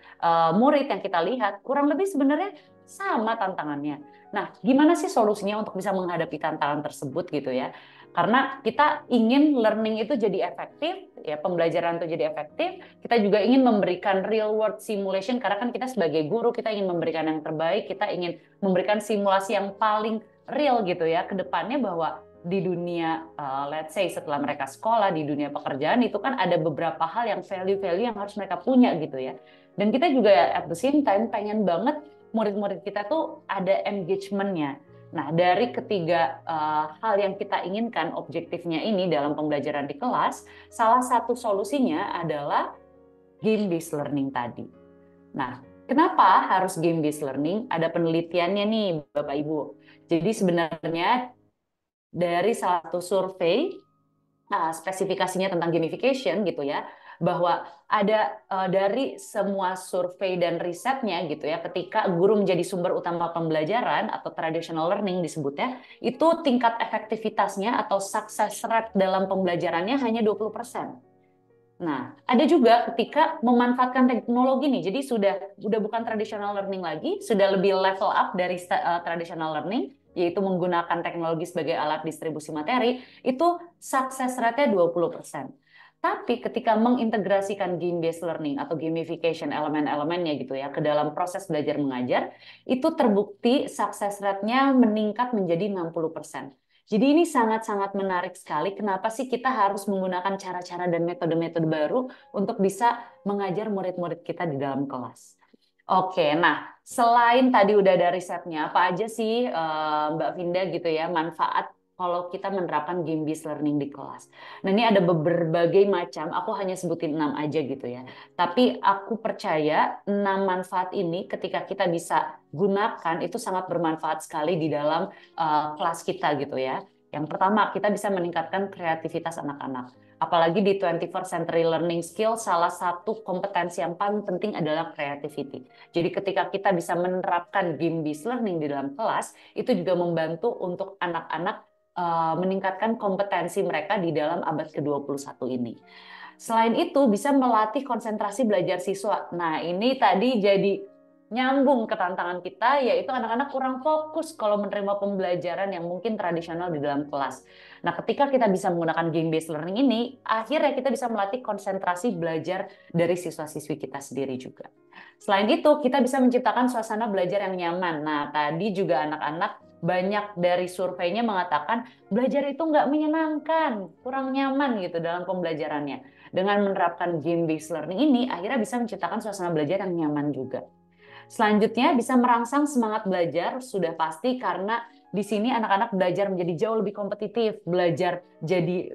murid yang kita lihat kurang lebih sebenarnya sama tantangannya. Nah, gimana sih solusinya untuk bisa menghadapi tantangan tersebut gitu ya? Karena kita ingin learning itu jadi efektif, ya pembelajaran itu jadi efektif. Kita juga ingin memberikan real world simulation karena kan kita sebagai guru kita ingin memberikan yang terbaik, kita ingin memberikan simulasi yang paling real gitu ya ke depannya bahwa di dunia let's say setelah mereka sekolah di dunia pekerjaan itu kan ada beberapa hal yang value-value yang harus mereka punya gitu ya. Dan kita juga at the same time pengen banget murid-murid kita tuh ada engagement-nya. Nah, dari ketiga hal yang kita inginkan objektifnya ini dalam pembelajaran di kelas, salah satu solusinya adalah game-based learning tadi. Nah, kenapa harus game-based learning? Ada penelitiannya nih, Bapak Ibu. Jadi sebenarnya dari salah satu survei, spesifikasinya tentang gamification gitu ya, bahwa ada dari semua survei dan risetnya gitu ya, ketika guru menjadi sumber utama pembelajaran atau traditional learning disebutnya, itu tingkat efektivitasnya atau success rate dalam pembelajarannya hanya 20%. Nah, ada juga ketika memanfaatkan teknologi nih, jadi sudah bukan traditional learning lagi, sudah lebih level up dari traditional learning, yaitu menggunakan teknologi sebagai alat distribusi materi, itu success rate-nya 20%. Tapi ketika mengintegrasikan game-based learning atau gamification elemen-elemennya gitu ya ke dalam proses belajar mengajar, itu terbukti success rate-nya meningkat menjadi 60%. Jadi ini sangat-sangat menarik sekali. Kenapa sih kita harus menggunakan cara-cara dan metode-metode baru untuk bisa mengajar murid-murid kita di dalam kelas? Oke, nah selain tadi udah ada risetnya, apa aja sih Mbak Vinda gitu ya manfaat kalau kita menerapkan game-based learning di kelas? Nah ini ada berbagai macam, aku hanya sebutin 6 aja gitu ya. Tapi aku percaya 6 manfaat ini ketika kita bisa gunakan itu sangat bermanfaat sekali di dalam kelas kita gitu ya. Yang pertama, kita bisa meningkatkan kreativitas anak-anak. Apalagi di 21st century learning skill, salah satu kompetensi yang paling penting adalah creativity. Jadi ketika kita bisa menerapkan game-based learning di dalam kelas, itu juga membantu untuk anak-anak meningkatkan kompetensi mereka di dalam abad ke-21 ini. Selain itu, bisa melatih konsentrasi belajar siswa. Nah, ini tadi jadi nyambung ke tantangan kita, yaitu anak-anak kurang fokus kalau menerima pembelajaran yang mungkin tradisional di dalam kelas. Nah, ketika kita bisa menggunakan game-based learning ini, akhirnya kita bisa melatih konsentrasi belajar dari siswa-siswi kita sendiri juga. Selain itu, kita bisa menciptakan suasana belajar yang nyaman. Nah, tadi juga anak-anak banyak dari surveinya mengatakan belajar itu nggak menyenangkan, kurang nyaman gitu dalam pembelajarannya. Dengan menerapkan game-based learning ini, akhirnya bisa menciptakan suasana belajar yang nyaman juga. Selanjutnya bisa merangsang semangat belajar, sudah pasti karena di sini anak-anak belajar menjadi jauh lebih kompetitif, belajar jadi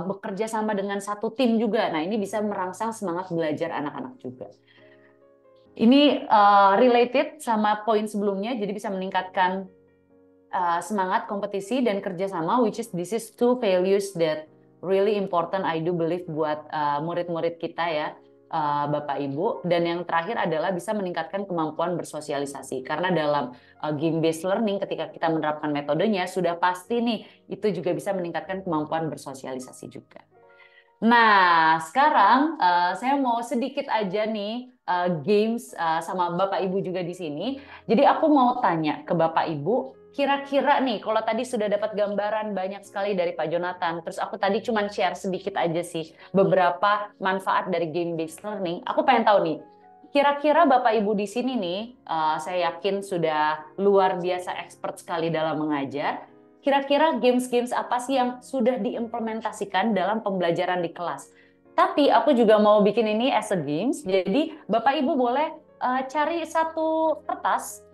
bekerja sama dengan satu tim juga. Nah ini bisa merangsang semangat belajar anak-anak juga. Ini related sama poin sebelumnya, jadi bisa meningkatkan semangat kompetisi dan kerjasama, which is this is two values that really important I do believe buat murid-murid kita ya. Bapak Ibu, dan yang terakhir adalah bisa meningkatkan kemampuan bersosialisasi karena dalam game-based learning ketika kita menerapkan metodenya sudah pasti nih itu juga bisa meningkatkan kemampuan bersosialisasi juga. Nah sekarang saya mau sedikit aja nih games sama Bapak Ibu juga di sini. Jadi aku mau tanya ke Bapak Ibu, kira-kira nih, kalau tadi sudah dapat gambaran banyak sekali dari Pak Jonathan, terus aku tadi cuma share sedikit aja sih beberapa manfaat dari game-based learning. Aku pengen tahu nih, kira-kira Bapak Ibu di sini nih, saya yakin sudah luar biasa expert sekali dalam mengajar. Kira-kira games-games apa sih yang sudah diimplementasikan dalam pembelajaran di kelas? Tapi aku juga mau bikin ini as a games, jadi Bapak Ibu boleh cari satu kertas.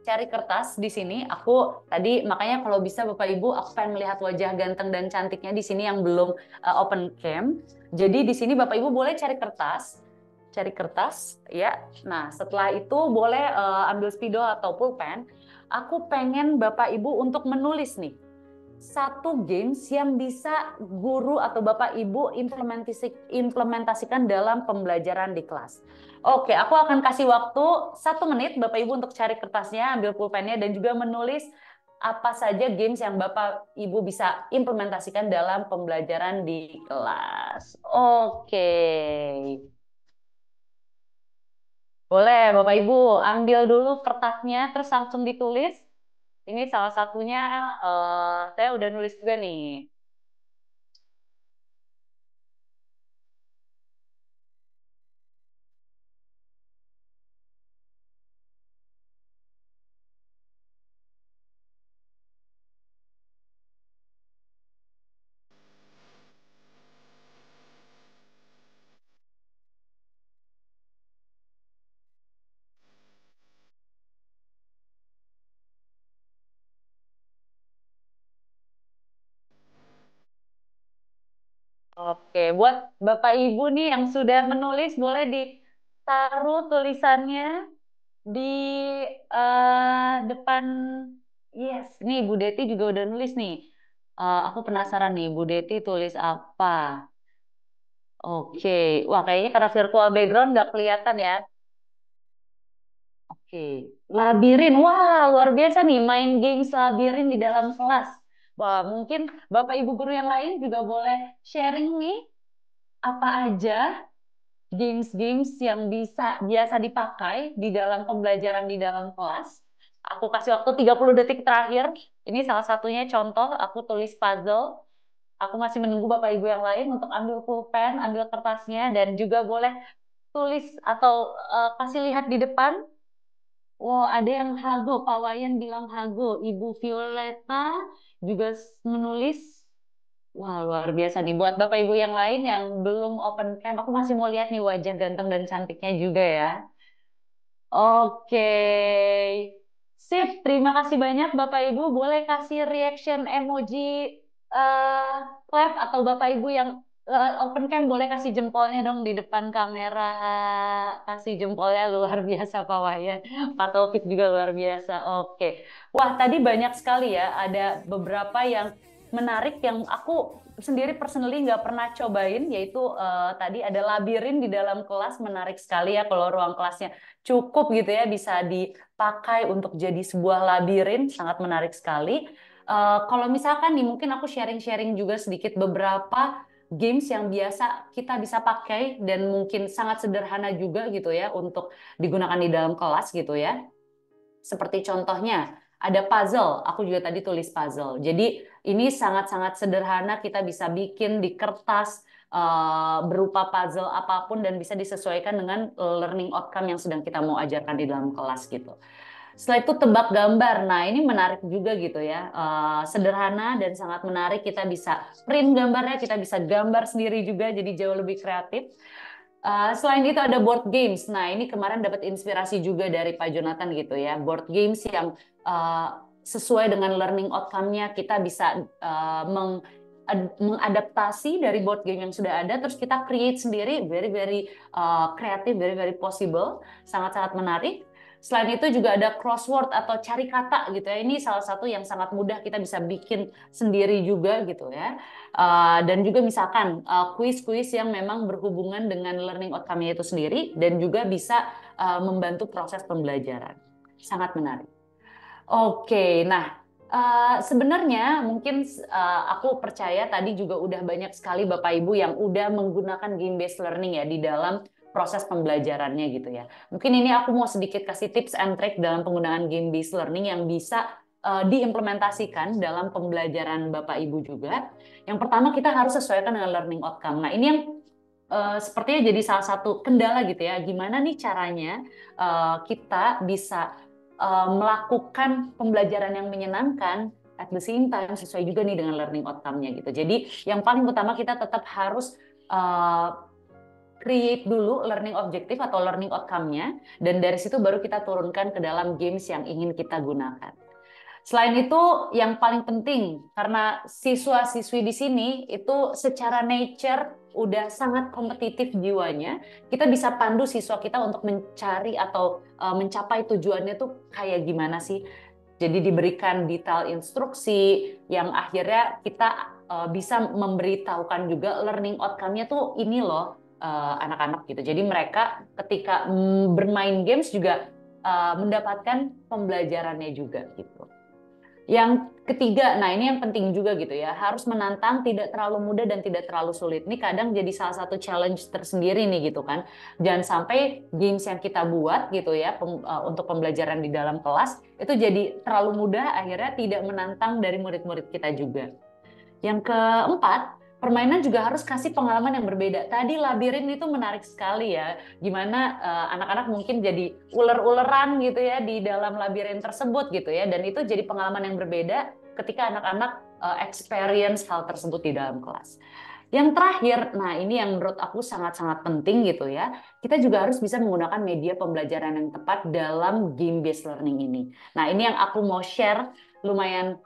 Cari kertas di sini. Aku tadi makanya kalau bisa Bapak Ibu, aku pengen melihat wajah ganteng dan cantiknya di sini yang belum open cam. Jadi di sini Bapak Ibu boleh cari kertas, ya. Nah setelah itu boleh ambil spidol atau pulpen. Aku pengen Bapak Ibu untuk menulis nih satu games yang bisa guru atau Bapak Ibu implementasikan dalam pembelajaran di kelas. Oke, aku akan kasih waktu 1 menit Bapak Ibu untuk cari kertasnya, ambil pulpennya, dan juga menulis apa saja games yang Bapak Ibu bisa implementasikan dalam pembelajaran di kelas. Oke. Boleh Bapak Ibu ambil dulu kertasnya terus langsung ditulis. Ini salah satunya saya udah nulis juga nih. Oke, buat Bapak Ibu nih yang sudah menulis boleh ditaruh tulisannya di depan. Yes, nih Bu Deti juga udah nulis nih. Aku penasaran nih, Bu Deti tulis apa? Oke, wah kayaknya karena virtual background nggak kelihatan ya. Oke, labirin. Wah, luar biasa nih main games labirin di dalam kelas. Wah, mungkin Bapak Ibu guru yang lain juga boleh sharing nih apa aja games-games yang biasa dipakai di dalam pembelajaran di dalam kelas. Aku kasih waktu 30 detik terakhir. Ini salah satunya contoh, aku tulis puzzle. Aku masih menunggu Bapak Ibu yang lain untuk ambil pulpen, ambil kertasnya, dan juga boleh tulis atau kasih lihat di depan. Wow, ada yang Hago, Pak Wayan bilang Hago. Ibu Violeta juga menulis. Wah, luar biasa nih. Buat Bapak Ibu yang lain yang belum open cam, aku masih mau lihat nih wajah ganteng dan cantiknya juga ya. Oke. Sip, terima kasih banyak Bapak Ibu. Boleh kasih reaction emoji eh clap atau Bapak Ibu yang open cam boleh kasih jempolnya dong di depan kamera. Kasih jempolnya luar biasa Pak Wayan. Pak Taufik juga luar biasa. Oke. Wah, tadi banyak sekali ya. Ada beberapa yang menarik yang aku sendiri personally nggak pernah cobain, yaitu tadi ada labirin di dalam kelas. Menarik sekali ya kalau ruang kelasnya cukup gitu ya, bisa dipakai untuk jadi sebuah labirin, sangat menarik sekali. Kalau misalkan nih mungkin aku sharing-sharing juga sedikit beberapa games yang biasa kita bisa pakai dan mungkin sangat sederhana juga gitu ya untuk digunakan di dalam kelas gitu ya. Seperti contohnya ada puzzle, aku juga tadi tulis puzzle. Jadi ini sangat-sangat sederhana, kita bisa bikin di kertas berupa puzzle apapun dan bisa disesuaikan dengan learning outcome yang sedang kita mau ajarkan di dalam kelas gitu. Setelah itu tebak gambar. Nah, ini menarik juga gitu ya. Sederhana dan sangat menarik. Kita bisa print gambarnya, kita bisa gambar sendiri juga, jadi jauh lebih kreatif. Selain itu ada board games. Nah, ini kemarin dapat inspirasi juga dari Pak Jonathan gitu ya. Board games yang sesuai dengan learning outcome-nya, kita bisa mengadaptasi dari board game yang sudah ada, terus kita create sendiri, very kreatif, very possible, sangat-sangat menarik. Selain itu juga ada crossword atau cari kata gitu ya. Ini salah satu yang sangat mudah kita bisa bikin sendiri juga gitu ya. Dan juga misalkan kuis-kuis yang memang berhubungan dengan learning outcome-nya itu sendiri dan juga bisa membantu proses pembelajaran. Sangat menarik. Oke, nah sebenarnya mungkin aku percaya tadi juga udah banyak sekali Bapak Ibu yang udah menggunakan game based learning ya di dalam proses pembelajarannya gitu ya. Mungkin ini aku mau sedikit kasih tips and trick dalam penggunaan game based learning yang bisa diimplementasikan dalam pembelajaran Bapak Ibu juga. Yang pertama kita harus sesuaikan dengan learning outcome. Nah, ini yang sepertinya jadi salah satu kendala gitu ya. Gimana nih caranya kita bisa melakukan pembelajaran yang menyenangkan at the same time sesuai juga nih dengan learning outcome-nya gitu. Jadi yang paling utama kita tetap harus create dulu learning objective atau learning outcome-nya, dan dari situ baru kita turunkan ke dalam games yang ingin kita gunakan. Selain itu, yang paling penting, karena siswa-siswi di sini itu secara nature udah sangat kompetitif jiwanya, kita bisa pandu siswa kita untuk mencari atau mencapai tujuannya tuh kayak gimana sih. Jadi diberikan detail instruksi yang akhirnya kita bisa memberitahukan juga learning outcome-nya tuh ini loh anak-anak gitu. Jadi mereka ketika bermain games juga mendapatkan pembelajarannya juga gitu. Yang ketiga, nah ini yang penting juga gitu ya, harus menantang, tidak terlalu mudah dan tidak terlalu sulit. Ini kadang jadi salah satu challenge tersendiri nih gitu kan. Jangan sampai games yang kita buat gitu ya untuk pembelajaran di dalam kelas itu jadi terlalu mudah, akhirnya tidak menantang dari murid-murid kita juga. Yang keempat, permainan juga harus kasih pengalaman yang berbeda. Tadi labirin itu menarik sekali ya, gimana anak-anak mungkin jadi uler-uleran gitu ya di dalam labirin tersebut gitu ya, dan itu jadi pengalaman yang berbeda ketika anak-anak experience hal tersebut di dalam kelas. Yang terakhir, nah ini yang menurut aku sangat-sangat penting gitu ya, kita juga harus bisa menggunakan media pembelajaran yang tepat dalam game-based learning ini. Nah ini yang aku mau share lumayan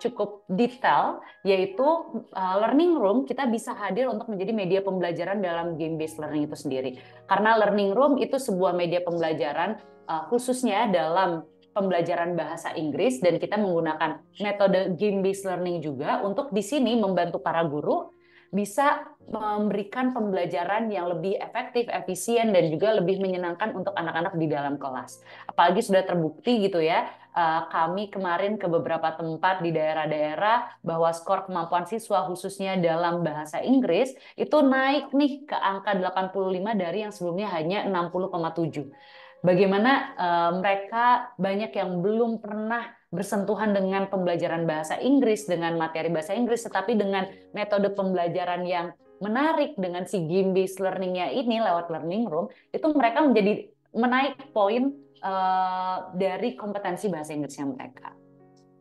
cukup detail, yaitu learning room kita bisa hadir untuk menjadi media pembelajaran dalam game-based learning itu sendiri. Karena learning room itu sebuah media pembelajaran khususnya dalam pembelajaran bahasa Inggris, dan kita menggunakan metode game-based learning juga untuk di sini membantu para guru bisa memberikan pembelajaran yang lebih efektif, efisien, dan juga lebih menyenangkan untuk anak-anak di dalam kelas. Apalagi sudah terbukti gitu ya, kami kemarin ke beberapa tempat di daerah-daerah bahwa skor kemampuan siswa khususnya dalam bahasa Inggris itu naik nih ke angka 85 dari yang sebelumnya hanya 60,7. Bagaimana mereka banyak yang belum pernah bersentuhan dengan pembelajaran bahasa Inggris, dengan materi bahasa Inggris, tetapi dengan metode pembelajaran yang menarik dengan si game-based learning-nya ini lewat learning room, itu mereka menjadi menaik poin dari kompetensi bahasa Inggrisnya mereka.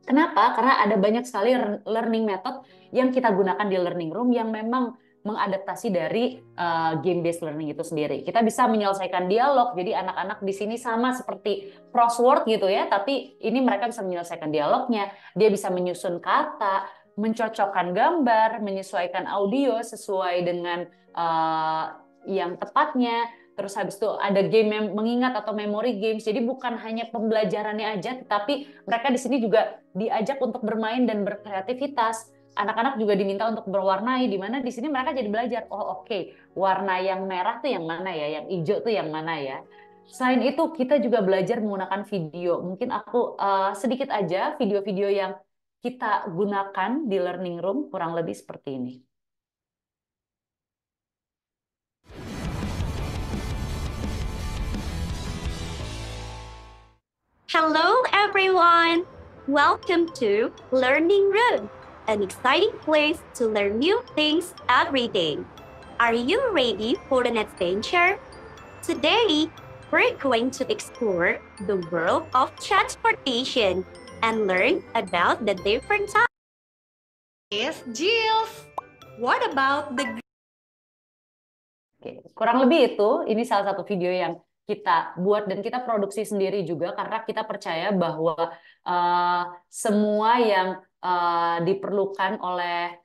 Kenapa? Karena ada banyak sekali learning method yang kita gunakan di learning room yang memang mengadaptasi dari game-based learning itu sendiri. Kita bisa menyelesaikan dialog, jadi anak-anak di sini sama seperti crossword gitu ya, tapi ini mereka bisa menyelesaikan dialognya, dia bisa menyusun kata, mencocokkan gambar, menyesuaikan audio sesuai dengan yang tepatnya. Terus habis itu ada game yang mengingat atau memory games. Jadi bukan hanya pembelajarannya aja, tetapi mereka di sini juga diajak untuk bermain dan berkreativitas. Anak-anak juga diminta untuk berwarnai, di mana di sini mereka jadi belajar, oh oke, warna yang merah tuh yang mana ya, yang hijau tuh yang mana ya. Selain itu kita juga belajar menggunakan video. Mungkin aku sedikit aja video-video yang kita gunakan di learning room kurang lebih seperti ini. Hello, everyone! Welcome to Learning Room, an exciting place to learn new things every day. Are you ready for an adventure? Today, we're going to explore the world of transportation and learn about the different types. Yes, Jills. What about the Oke, kurang lebih itu, ini salah satu video yang kita buat dan kita produksi sendiri juga karena kita percaya bahwa semua yang diperlukan oleh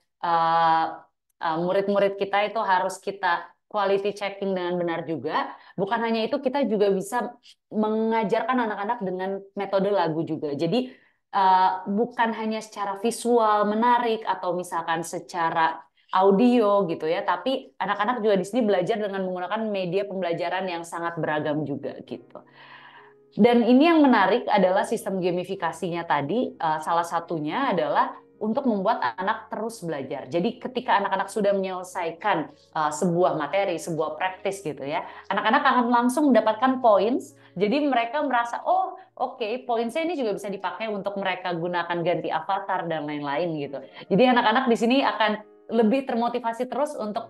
murid-murid kita itu harus kita quality checking dengan benar juga. Bukan hanya itu, kita juga bisa mengajarkan anak-anak dengan metode lagu juga. Jadi bukan hanya secara visual menarik atau misalkan secara audio gitu ya, tapi anak-anak juga di sini belajar dengan menggunakan media pembelajaran yang sangat beragam juga gitu. Dan ini yang menarik adalah sistem gamifikasinya tadi, salah satunya adalah untuk membuat anak terus belajar. Jadi ketika anak-anak sudah menyelesaikan sebuah materi, sebuah praktis gitu ya, anak-anak akan langsung mendapatkan points. Jadi mereka merasa, oh oke, poinnya ini juga bisa dipakai untuk mereka gunakan ganti avatar dan lain-lain gitu. Jadi anak-anak di sini akan lebih termotivasi terus untuk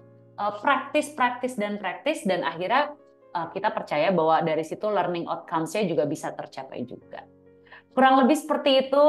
praktis dan akhirnya kita percaya bahwa dari situ learning outcomes-nya juga bisa tercapai juga. Kurang lebih seperti itu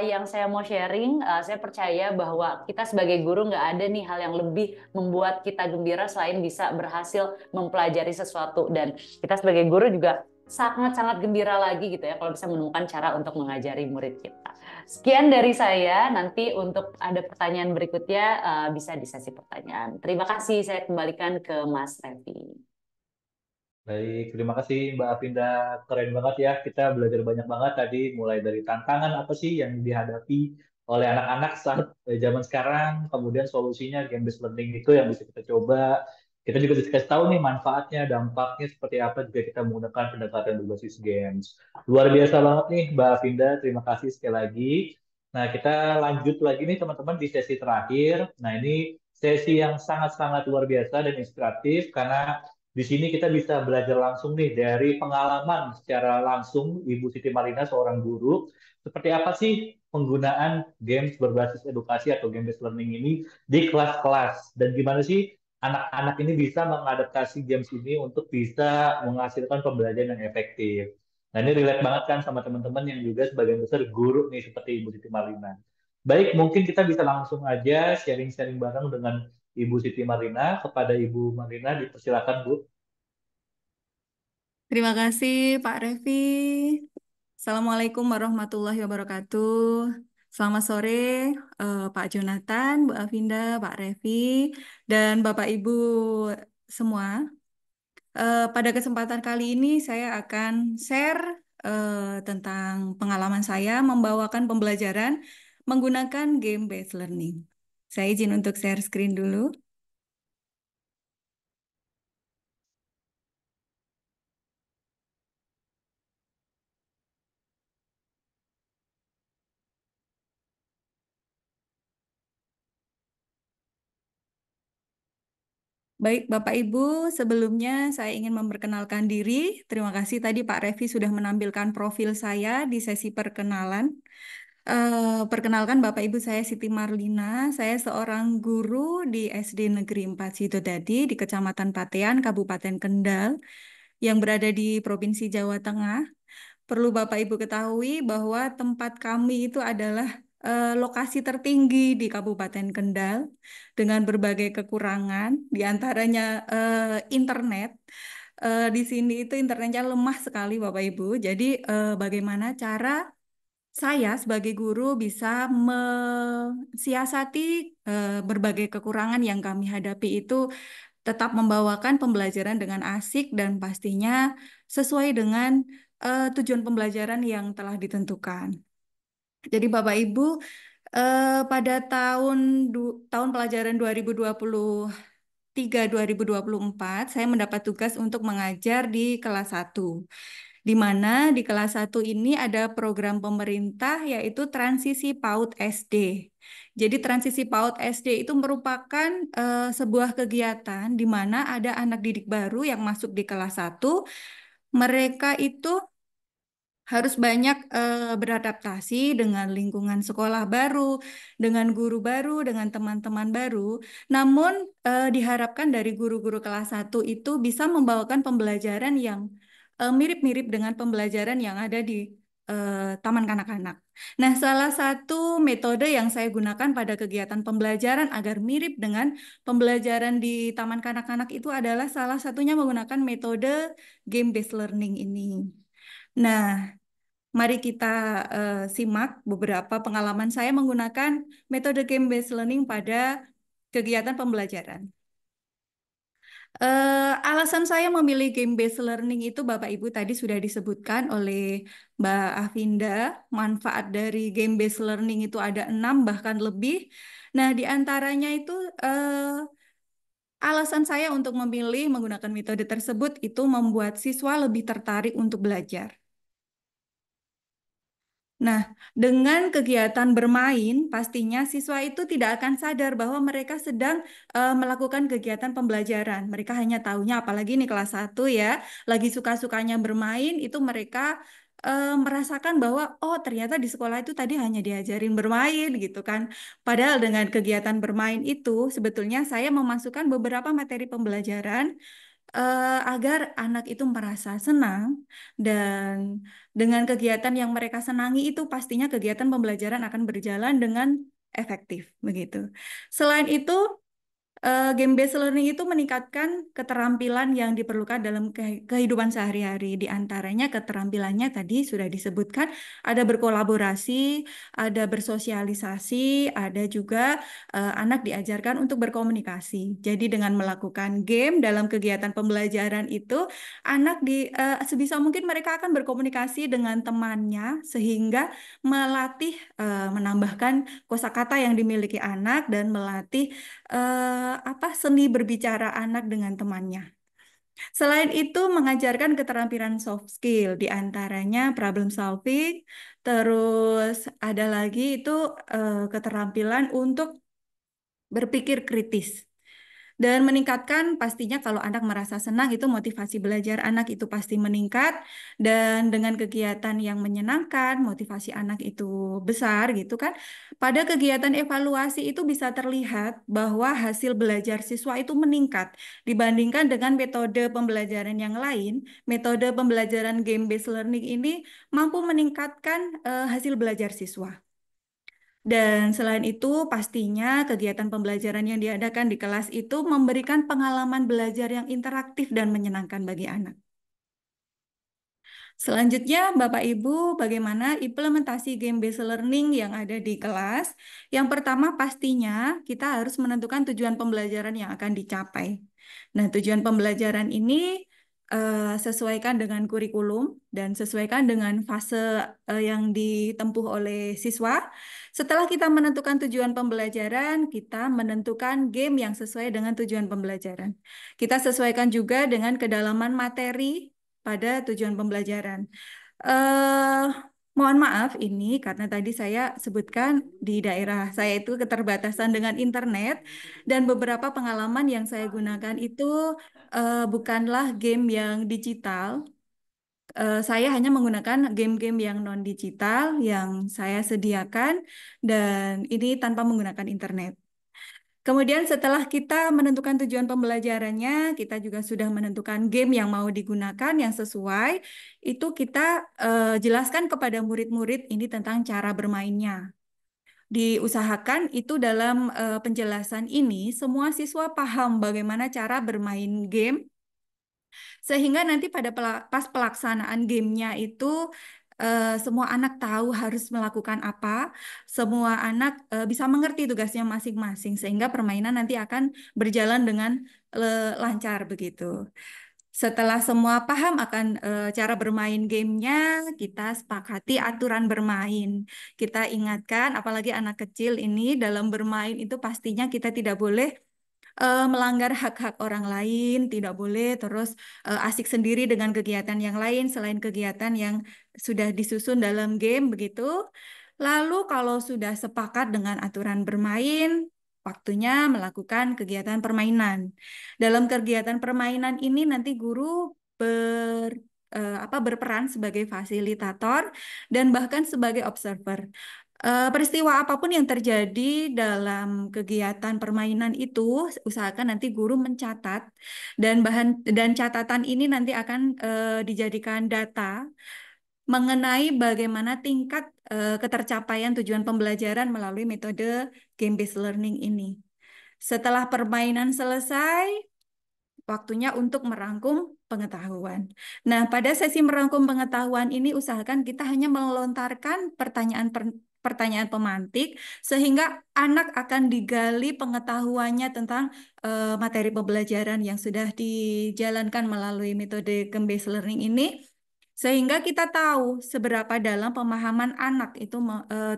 yang saya mau sharing. Saya percaya bahwa kita sebagai guru nggak ada nih hal yang lebih membuat kita gembira selain bisa berhasil mempelajari sesuatu, dan kita sebagai guru juga sangat-sangat gembira lagi gitu ya kalau bisa menemukan cara untuk mengajari murid kita. Sekian dari saya, nanti untuk ada pertanyaan berikutnya bisa di sesi pertanyaan. Terima kasih, saya kembalikan ke Mas Revi. Baik, terima kasih Mbak Afinda. Keren banget ya, kita belajar banyak banget tadi, mulai dari tantangan apa sih yang dihadapi oleh anak-anak saat zaman sekarang, kemudian solusinya game-based learning itu yang bisa kita coba. Kita juga dikasih tahu nih manfaatnya, dampaknya seperti apa jika kita menggunakan pendekatan berbasis games. Luar biasa banget nih Mbak Vinda, terima kasih sekali lagi. Nah, kita lanjut lagi nih teman-teman di sesi terakhir. Nah, ini sesi yang sangat-sangat luar biasa dan inspiratif karena di sini kita bisa belajar langsung nih dari pengalaman secara langsung Ibu Siti Marina seorang guru. Seperti apa sih penggunaan games berbasis edukasi atau game-based learning ini di kelas-kelas dan gimana sih anak-anak ini bisa mengadaptasi games ini untuk bisa menghasilkan pembelajaran yang efektif. Nah, ini relate banget kan sama teman-teman yang juga sebagian besar guru nih seperti Ibu Siti Marlina. Baik, mungkin kita bisa langsung aja sharing-sharing bareng dengan Ibu Siti Marlina. Kepada Ibu Marlina, dipersilakan Bu. Terima kasih Pak Revi. Assalamualaikum warahmatullahi wabarakatuh. Selamat sore Pak Jonathan, Bu Avinda, Pak Revi, dan Bapak Ibu semua. Pada kesempatan kali ini saya akan share tentang pengalaman saya membawakan pembelajaran menggunakan game-based learning. Saya izin untuk share screen dulu. Baik, Bapak Ibu, sebelumnya saya ingin memperkenalkan diri. Terima kasih tadi Pak Revi sudah menampilkan profil saya di sesi perkenalan. Perkenalkan Bapak Ibu, saya Siti Marlina. Saya seorang guru di SD Negeri 4 Sidodadi di Kecamatan Patean, Kabupaten Kendal, yang berada di Provinsi Jawa Tengah. Perlu Bapak Ibu ketahui bahwa tempat kami itu adalah lokasi tertinggi di Kabupaten Kendal dengan berbagai kekurangan, di antaranya internet. Di sini itu internetnya lemah sekali Bapak Ibu. Jadi bagaimana cara saya sebagai guru bisa mensiasati berbagai kekurangan yang kami hadapi itu tetap membawakan pembelajaran dengan asik dan pastinya sesuai dengan tujuan pembelajaran yang telah ditentukan. Jadi Bapak Ibu, pada tahun pelajaran 2023-2024, saya mendapat tugas untuk mengajar di kelas 1. Di mana di kelas 1 ini ada program pemerintah yaitu Transisi PAUD SD. Jadi Transisi PAUD SD itu merupakan sebuah kegiatan di mana ada anak didik baru yang masuk di kelas 1. Mereka itu harus banyak beradaptasi dengan lingkungan sekolah baru, dengan guru baru, dengan teman-teman baru. Namun diharapkan dari guru-guru kelas 1 itu bisa membawakan pembelajaran yang mirip-mirip dengan pembelajaran yang ada di taman kanak-kanak. Nah, salah satu metode yang saya gunakan pada kegiatan pembelajaran agar mirip dengan pembelajaran di taman kanak-kanak itu adalah salah satunya menggunakan metode game-based learning ini. Nah, mari kita simak beberapa pengalaman saya menggunakan metode game-based learning pada kegiatan pembelajaran. Alasan saya memilih game-based learning itu Bapak Ibu tadi sudah disebutkan oleh Mbak Avinda. Manfaat dari game-based learning itu ada 6 bahkan lebih. Nah, di antaranya itu alasan saya untuk memilih menggunakan metode tersebut itu membuat siswa lebih tertarik untuk belajar. Nah, dengan kegiatan bermain, pastinya siswa itu tidak akan sadar bahwa mereka sedang melakukan kegiatan pembelajaran. Mereka hanya tahunya, apalagi nih kelas 1 ya, lagi suka-sukanya bermain, itu mereka merasakan bahwa, oh ternyata di sekolah itu tadi hanya diajarin bermain gitu kan. Padahal dengan kegiatan bermain itu, sebetulnya saya memasukkan beberapa materi pembelajaran agar anak itu merasa senang dan dengan kegiatan yang mereka senangi itu pastinya kegiatan pembelajaran akan berjalan dengan efektif begitu. Selain itu, game-based learning itu meningkatkan keterampilan yang diperlukan dalam kehidupan sehari-hari. Di antaranya keterampilannya tadi sudah disebutkan, ada berkolaborasi, ada bersosialisasi, ada juga anak diajarkan untuk berkomunikasi. Jadi dengan melakukan game dalam kegiatan pembelajaran itu, anak sebisa mungkin mereka akan berkomunikasi dengan temannya sehingga melatih menambahkan kosakata yang dimiliki anak dan melatih seni berbicara anak dengan temannya. Selain itu, mengajarkan keterampilan soft skill, di antaranya problem solving, terus ada lagi itu keterampilan untuk berpikir kritis. Dan meningkatkan pastinya kalau anak merasa senang itu motivasi belajar anak itu pasti meningkat, dan dengan kegiatan yang menyenangkan motivasi anak itu besar gitu kan. Pada kegiatan evaluasi itu bisa terlihat bahwa hasil belajar siswa itu meningkat dibandingkan dengan metode pembelajaran yang lain. Metode pembelajaran game based learning ini mampu meningkatkan hasil belajar siswa. Dan selain itu, pastinya kegiatan pembelajaran yang diadakan di kelas itu memberikan pengalaman belajar yang interaktif dan menyenangkan bagi anak. Selanjutnya, Bapak Ibu, bagaimana implementasi game-based learning yang ada di kelas? Yang pertama, pastinya kita harus menentukan tujuan pembelajaran yang akan dicapai. Nah, tujuan pembelajaran ini sesuaikan dengan kurikulum dan sesuaikan dengan fase yang ditempuh oleh siswa. Setelah kita menentukan tujuan pembelajaran, kita menentukan game yang sesuai dengan tujuan pembelajaran. Kita sesuaikan juga dengan kedalaman materi pada tujuan pembelajaran. Eh, Mohon maaf ini karena tadi saya sebutkan di daerah saya itu keterbatasan dengan internet dan beberapa pengalaman yang saya gunakan itu bukanlah game yang digital. Saya hanya menggunakan game-game yang non-digital yang saya sediakan dan ini tanpa menggunakan internet. Kemudian setelah kita menentukan tujuan pembelajarannya, kita juga sudah menentukan game yang mau digunakan yang sesuai. Itu kita jelaskan kepada murid-murid ini tentang cara bermainnya. Diusahakan itu dalam penjelasan ini semua siswa paham bagaimana cara bermain game sehingga nanti pada pas pelaksanaan gamenya itu semua anak tahu harus melakukan apa, semua anak bisa mengerti tugasnya masing-masing, sehingga permainan nanti akan berjalan dengan lancar begitu. Setelah semua paham akan cara bermain gamenya, kita sepakati aturan bermain. Kita ingatkan, apalagi anak kecil ini dalam bermain itu pastinya kita tidak boleh melanggar hak-hak orang lain, tidak boleh terus asik sendiri dengan kegiatan yang lain selain kegiatan yang sudah disusun dalam game begitu. Lalu kalau sudah sepakat dengan aturan bermain, waktunya melakukan kegiatan permainan. Dalam kegiatan permainan ini nanti guru berperan sebagai fasilitator dan bahkan sebagai observer. Peristiwa apapun yang terjadi dalam kegiatan permainan itu, usahakan nanti guru mencatat dan catatan ini nanti akan dijadikan data mengenai bagaimana tingkat ketercapaian tujuan pembelajaran melalui metode game-based learning ini. Setelah permainan selesai, waktunya untuk merangkum pengetahuan. Nah, pada sesi merangkum pengetahuan ini usahakan kita hanya melontarkan pertanyaan pemantik sehingga anak akan digali pengetahuannya tentang materi pembelajaran yang sudah dijalankan melalui metode game-based learning ini. Sehingga kita tahu seberapa dalam pemahaman anak itu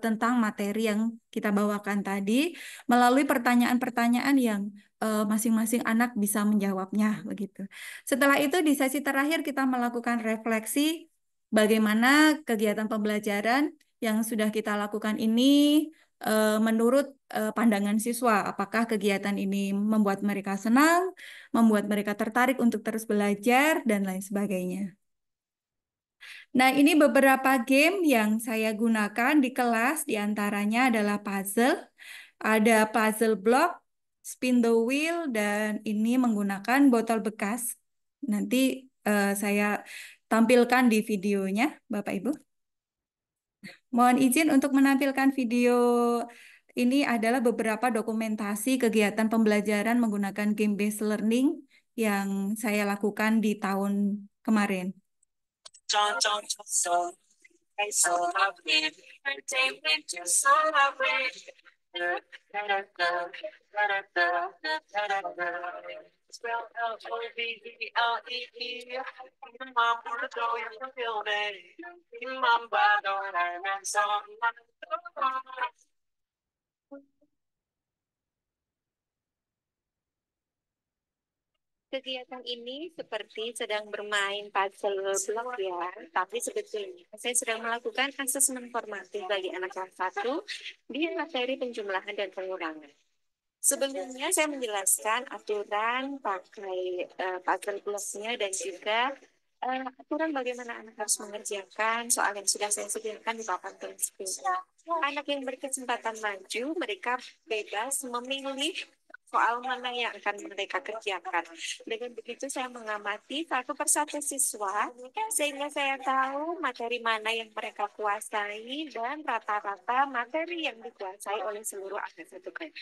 tentang materi yang kita bawakan tadi melalui pertanyaan-pertanyaan yang masing-masing anak bisa menjawabnya begitu. Setelah itu di sesi terakhir kita melakukan refleksi bagaimana kegiatan pembelajaran yang sudah kita lakukan ini menurut pandangan siswa. Apakah kegiatan ini membuat mereka senang, membuat mereka tertarik untuk terus belajar dan lain sebagainya. Nah, ini beberapa game yang saya gunakan di kelas, diantaranya adalah puzzle, ada puzzle block, spin the wheel, dan ini menggunakan botol bekas. Nanti saya tampilkan di videonya, Bapak Ibu. Mohon izin untuk menampilkan video ini adalah beberapa dokumentasi kegiatan pembelajaran menggunakan game-based learning yang saya lakukan di tahun kemarin. Kegiatan ini seperti sedang bermain puzzle block ya, tapi sebetulnya saya sedang melakukan asesmen formatif bagi anak kelas 1 di materi penjumlahan dan pengurangan. Sebelumnya saya menjelaskan aturan pakai puzzle blocknya dan juga aturan bagaimana anak harus mengerjakan soal yang sudah saya sediakan di papan tulis. Anak yang berkesempatan maju, mereka bebas memilih soal mana yang akan mereka kerjakan. Dengan begitu saya mengamati satu persatu siswa, sehingga saya tahu materi mana yang mereka kuasai dan rata-rata materi yang dikuasai oleh seluruh anak satu kelas.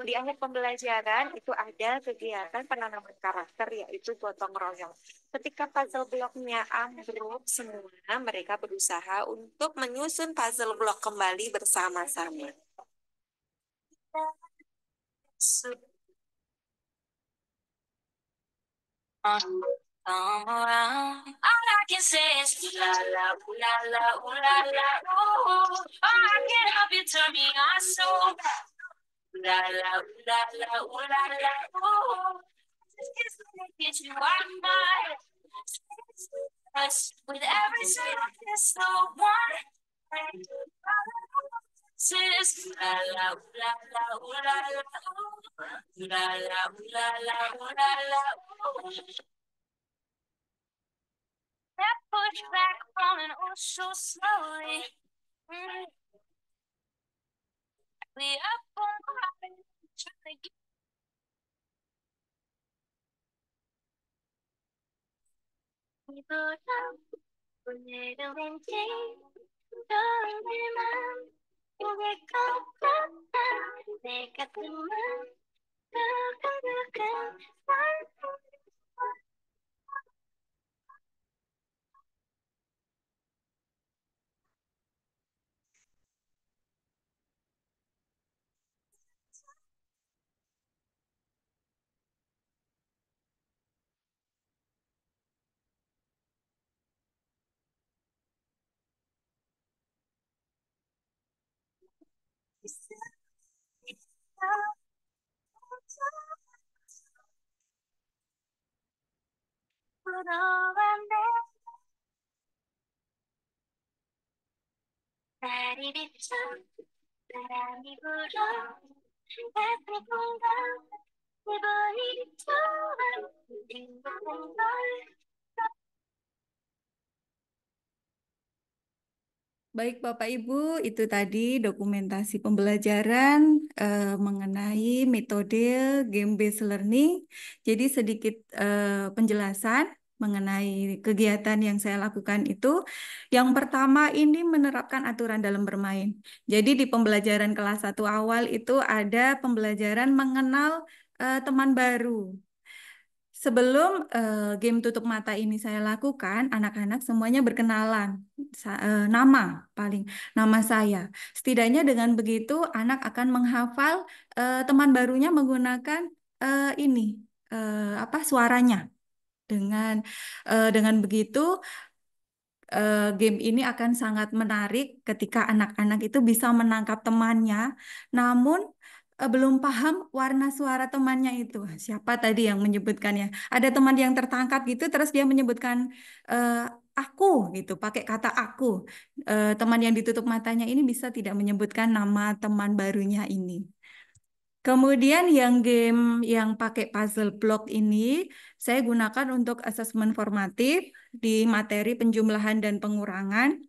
Di akhir pembelajaran itu ada kegiatan penanaman karakter, yaitu gotong royong. Ketika puzzle blocknya ambruk semua, mereka berusaha untuk menyusun puzzle block kembali bersama-sama. Come around. All I can say is ooh la la, ooh la la, ooh la la, ooh. Oh, I can't help you, turn me on so bad. Ooh la la, ooh la la, ooh la la, ooh. Just kiss me, get you out of my head. With every single kiss, the one. Says ooh la la, ooh la la, ooh la la, ooh. Ooh la la, ooh la la, ooh la la, ooh. That push back falling oh so slowly. We up on trying to get people down. We need a routine. Don't be mad. You wake up, they got the moon. Baik Bapak Ibu, itu tadi dokumentasi pembelajaran mengenai metode game-based learning. Jadi sedikit penjelasan mengenai kegiatan yang saya lakukan itu. Yang pertama ini menerapkan aturan dalam bermain. Jadi di pembelajaran kelas 1 awal itu ada pembelajaran mengenal teman baru. Sebelum game tutup mata ini saya lakukan, anak-anak semuanya berkenalan nama nama saya. Setidaknya dengan begitu anak akan menghafal teman barunya menggunakan ini apa suaranya. Dengan begitu game ini akan sangat menarik ketika anak-anak itu bisa menangkap temannya, namun belum paham warna suara temannya itu. Siapa tadi yang menyebutkannya? Ada teman yang tertangkap gitu, terus dia menyebutkan eh, aku gitu, pakai kata aku. Teman yang ditutup matanya ini bisa tidak menyebutkan nama teman barunya ini. Kemudian yang game yang pakai puzzle block ini saya gunakan untuk asesmen formatif di materi penjumlahan dan pengurangan.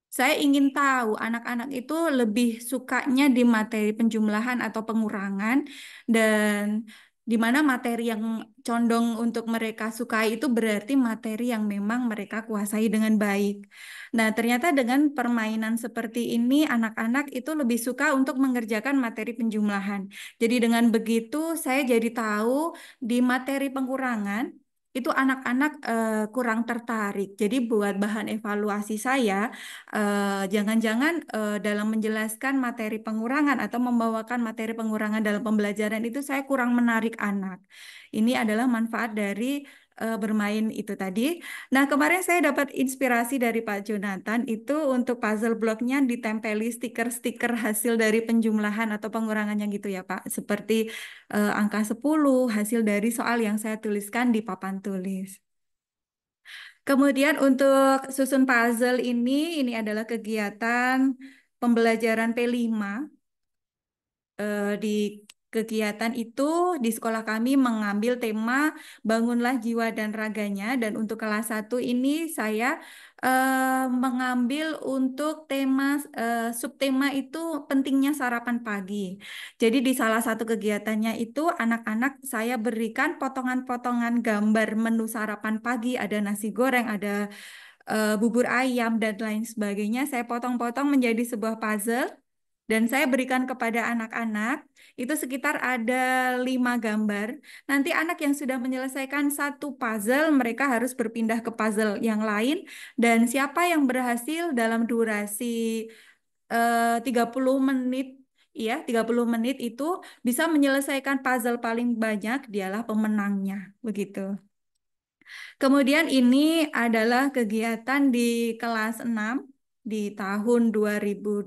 Saya ingin tahu anak-anak itu lebih sukanya di materi penjumlahan atau pengurangan dan di mana materi yang condong untuk mereka sukai itu berarti materi yang memang mereka kuasai dengan baik. Nah, ternyata dengan permainan seperti ini anak-anak itu lebih suka untuk mengerjakan materi penjumlahan. Jadi dengan begitu saya jadi tahu di materi pengurangan itu anak-anak kurang tertarik. Jadi buat bahan evaluasi saya jangan-jangan dalam menjelaskan materi pengurangan atau membawakan materi pengurangan dalam pembelajaran itu saya kurang menarik anak. Ini adalah manfaat dari bermain itu tadi. Nah, kemarin saya dapat inspirasi dari Pak Jonathan itu untuk puzzle blocknya ditempeli stiker-stiker hasil dari penjumlahan atau pengurangannya gitu ya Pak. Seperti angka 10 hasil dari soal yang saya tuliskan di papan tulis. Kemudian untuk susun puzzle ini adalah kegiatan pembelajaran P5. Di kegiatan itu di sekolah kami mengambil tema bangunlah jiwa dan raganya, dan untuk kelas 1 ini saya mengambil untuk tema subtema itu pentingnya sarapan pagi. Jadi di salah satu kegiatannya itu anak-anak saya berikan potongan-potongan gambar menu sarapan pagi, ada nasi goreng, ada bubur ayam dan lain sebagainya. Saya potong-potong menjadi sebuah puzzle. Dan saya berikan kepada anak-anak, itu sekitar ada 5 gambar. Nanti anak yang sudah menyelesaikan satu puzzle, mereka harus berpindah ke puzzle yang lain. Dan siapa yang berhasil dalam durasi 30 menit, ya 30 menit itu bisa menyelesaikan puzzle paling banyak, dialah pemenangnya. Begitu. Kemudian ini adalah kegiatan di kelas 6 di tahun 2022.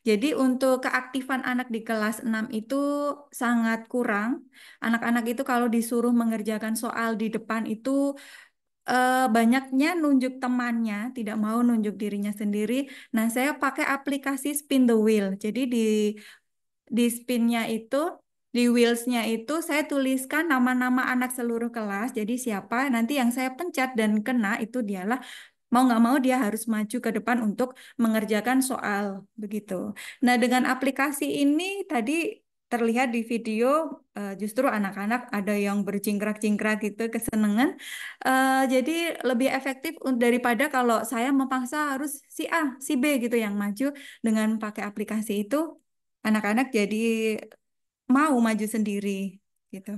Jadi untuk keaktifan anak di kelas 6 itu sangat kurang. Anak-anak itu kalau disuruh mengerjakan soal di depan itu banyaknya nunjuk temannya, tidak mau nunjuk dirinya sendiri. Nah, saya pakai aplikasi Spin the Wheel. Jadi di spinnya itu, di wheelsnya itu saya tuliskan nama-nama anak seluruh kelas. Jadi siapa nanti yang saya pencet dan kena itu dialah, mau nggak mau dia harus maju ke depan untuk mengerjakan soal begitu. Nah, dengan aplikasi ini tadi terlihat di video justru anak-anak ada yang berjingkrak-jingkrak gitu kesenangan. Jadi lebih efektif daripada kalau saya memaksa harus si A, si B gitu yang maju. Dengan pakai aplikasi itu anak-anak jadi mau maju sendiri gitu.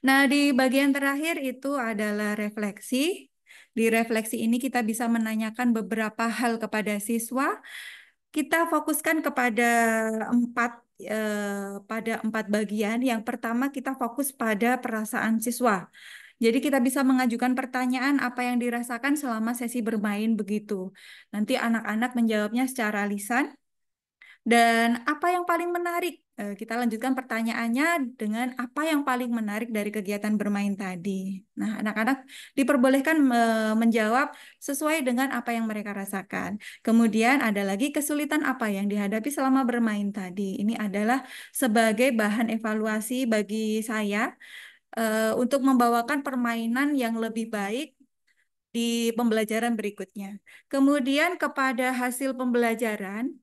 Nah, di bagian terakhir itu adalah refleksi. Di refleksi ini kita bisa menanyakan beberapa hal kepada siswa. Kita fokuskan kepada empat bagian. Yang pertama kita fokus pada perasaan siswa. Jadi kita bisa mengajukan pertanyaan apa yang dirasakan selama sesi bermain begitu. Nanti anak-anak menjawabnya secara lisan. Dan apa yang paling menarik? Kita lanjutkan pertanyaannya dengan apa yang paling menarik dari kegiatan bermain tadi. Nah, anak-anak diperbolehkan menjawab sesuai dengan apa yang mereka rasakan. Kemudian ada lagi kesulitan apa yang dihadapi selama bermain tadi. Ini adalah sebagai bahan evaluasi bagi saya untuk membawakan permainan yang lebih baik di pembelajaran berikutnya. Kemudian kepada hasil pembelajaran,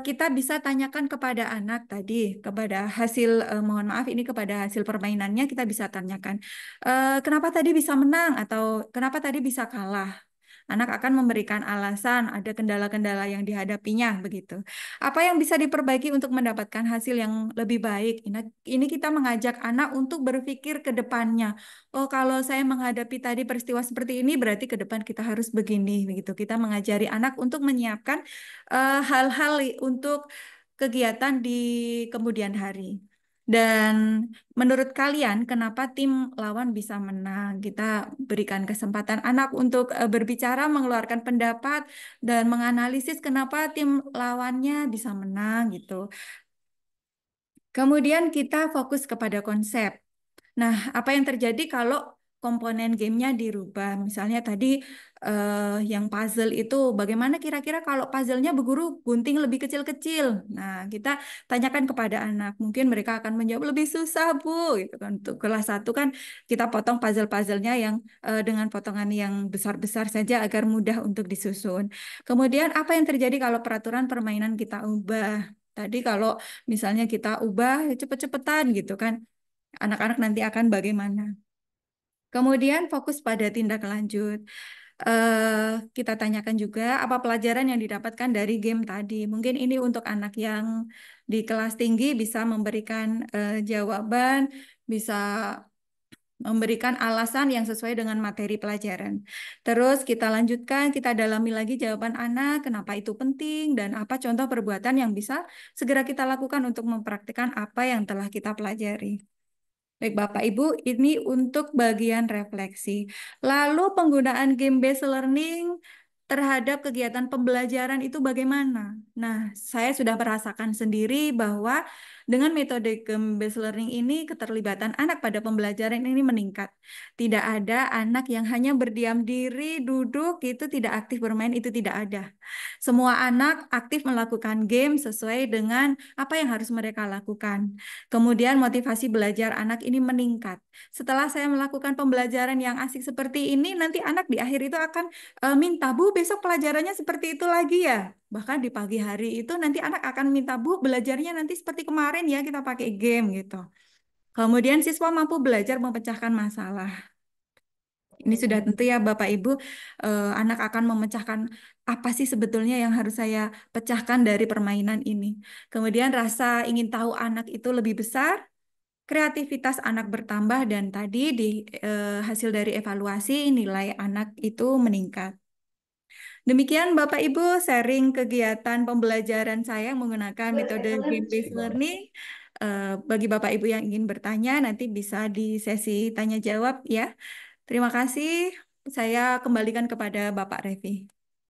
kita bisa tanyakan kepada anak tadi, kepada hasil, mohon maaf ini kepada hasil permainannya kita bisa tanyakan, kenapa tadi bisa menang atau kenapa tadi bisa kalah. Anak akan memberikan alasan, ada kendala-kendala yang dihadapinya begitu. Apa yang bisa diperbaiki untuk mendapatkan hasil yang lebih baik? Ini kita mengajak anak untuk berpikir ke depannya. Oh, kalau saya menghadapi tadi peristiwa seperti ini, berarti ke depan kita harus begini begitu. Kita mengajari anak untuk menyiapkan hal-hal untuk kegiatan di kemudian hari. Dan menurut kalian, kenapa tim lawan bisa menang? Kita berikan kesempatan anak untuk berbicara, mengeluarkan pendapat, dan menganalisis kenapa tim lawannya bisa menang gitu. Kemudian kita fokus kepada konsep. Nah, apa yang terjadi kalau komponen gamenya dirubah? Misalnya tadi yang puzzle itu, bagaimana kira-kira kalau puzzle-nya berguru gunting lebih kecil-kecil? Nah, kita tanyakan kepada anak. Mungkin mereka akan menjawab lebih susah, Bu. Gitu kan. Untuk kelas 1 kan kita potong puzzle-puzzlenya yang dengan potongan yang besar-besar saja agar mudah untuk disusun. Kemudian apa yang terjadi kalau peraturan permainan kita ubah? Tadi kalau misalnya kita ubah ya cepet-cepetan gitu kan. Anak-anak nanti akan bagaimana. Kemudian fokus pada tindak lanjut. Kita tanyakan juga apa pelajaran yang didapatkan dari game tadi. Mungkin ini untuk anak yang di kelas tinggi bisa memberikan jawaban, bisa memberikan alasan yang sesuai dengan materi pelajaran. Terus kita lanjutkan, kita dalami lagi jawaban anak, kenapa itu penting, dan apa contoh perbuatan yang bisa segera kita lakukan untuk mempraktikkan apa yang telah kita pelajari. Baik Bapak Ibu, ini untuk bagian refleksi. Lalu penggunaan game based learning terhadap kegiatan pembelajaran itu bagaimana? Nah, saya sudah merasakan sendiri bahwa dengan metode game based learning ini keterlibatan anak pada pembelajaran ini meningkat. Tidak ada anak yang hanya berdiam diri, duduk, itu tidak aktif bermain, itu tidak ada. Semua anak aktif melakukan game sesuai dengan apa yang harus mereka lakukan. Kemudian motivasi belajar anak ini meningkat. Setelah saya melakukan pembelajaran yang asik seperti ini, nanti anak di akhir itu akan minta, Bu, besok pelajarannya seperti itu lagi ya. Bahkan di pagi hari itu nanti anak akan minta, Bu, belajarnya nanti seperti kemarin ya, kita pakai game gitu. Kemudian siswa mampu belajar memecahkan masalah. Ini sudah tentu ya Bapak Ibu, anak akan memecahkan apa sih sebetulnya yang harus saya pecahkan dari permainan ini. Kemudian rasa ingin tahu anak itu lebih besar, kreativitas anak bertambah, dan tadi di hasil dari evaluasi nilai anak itu meningkat. Demikian Bapak Ibu sharing kegiatan pembelajaran saya menggunakan metode game-based learning. Bagi Bapak Ibu yang ingin bertanya nanti bisa di sesi tanya jawab ya. Terima kasih. Saya kembalikan kepada Bapak Revi.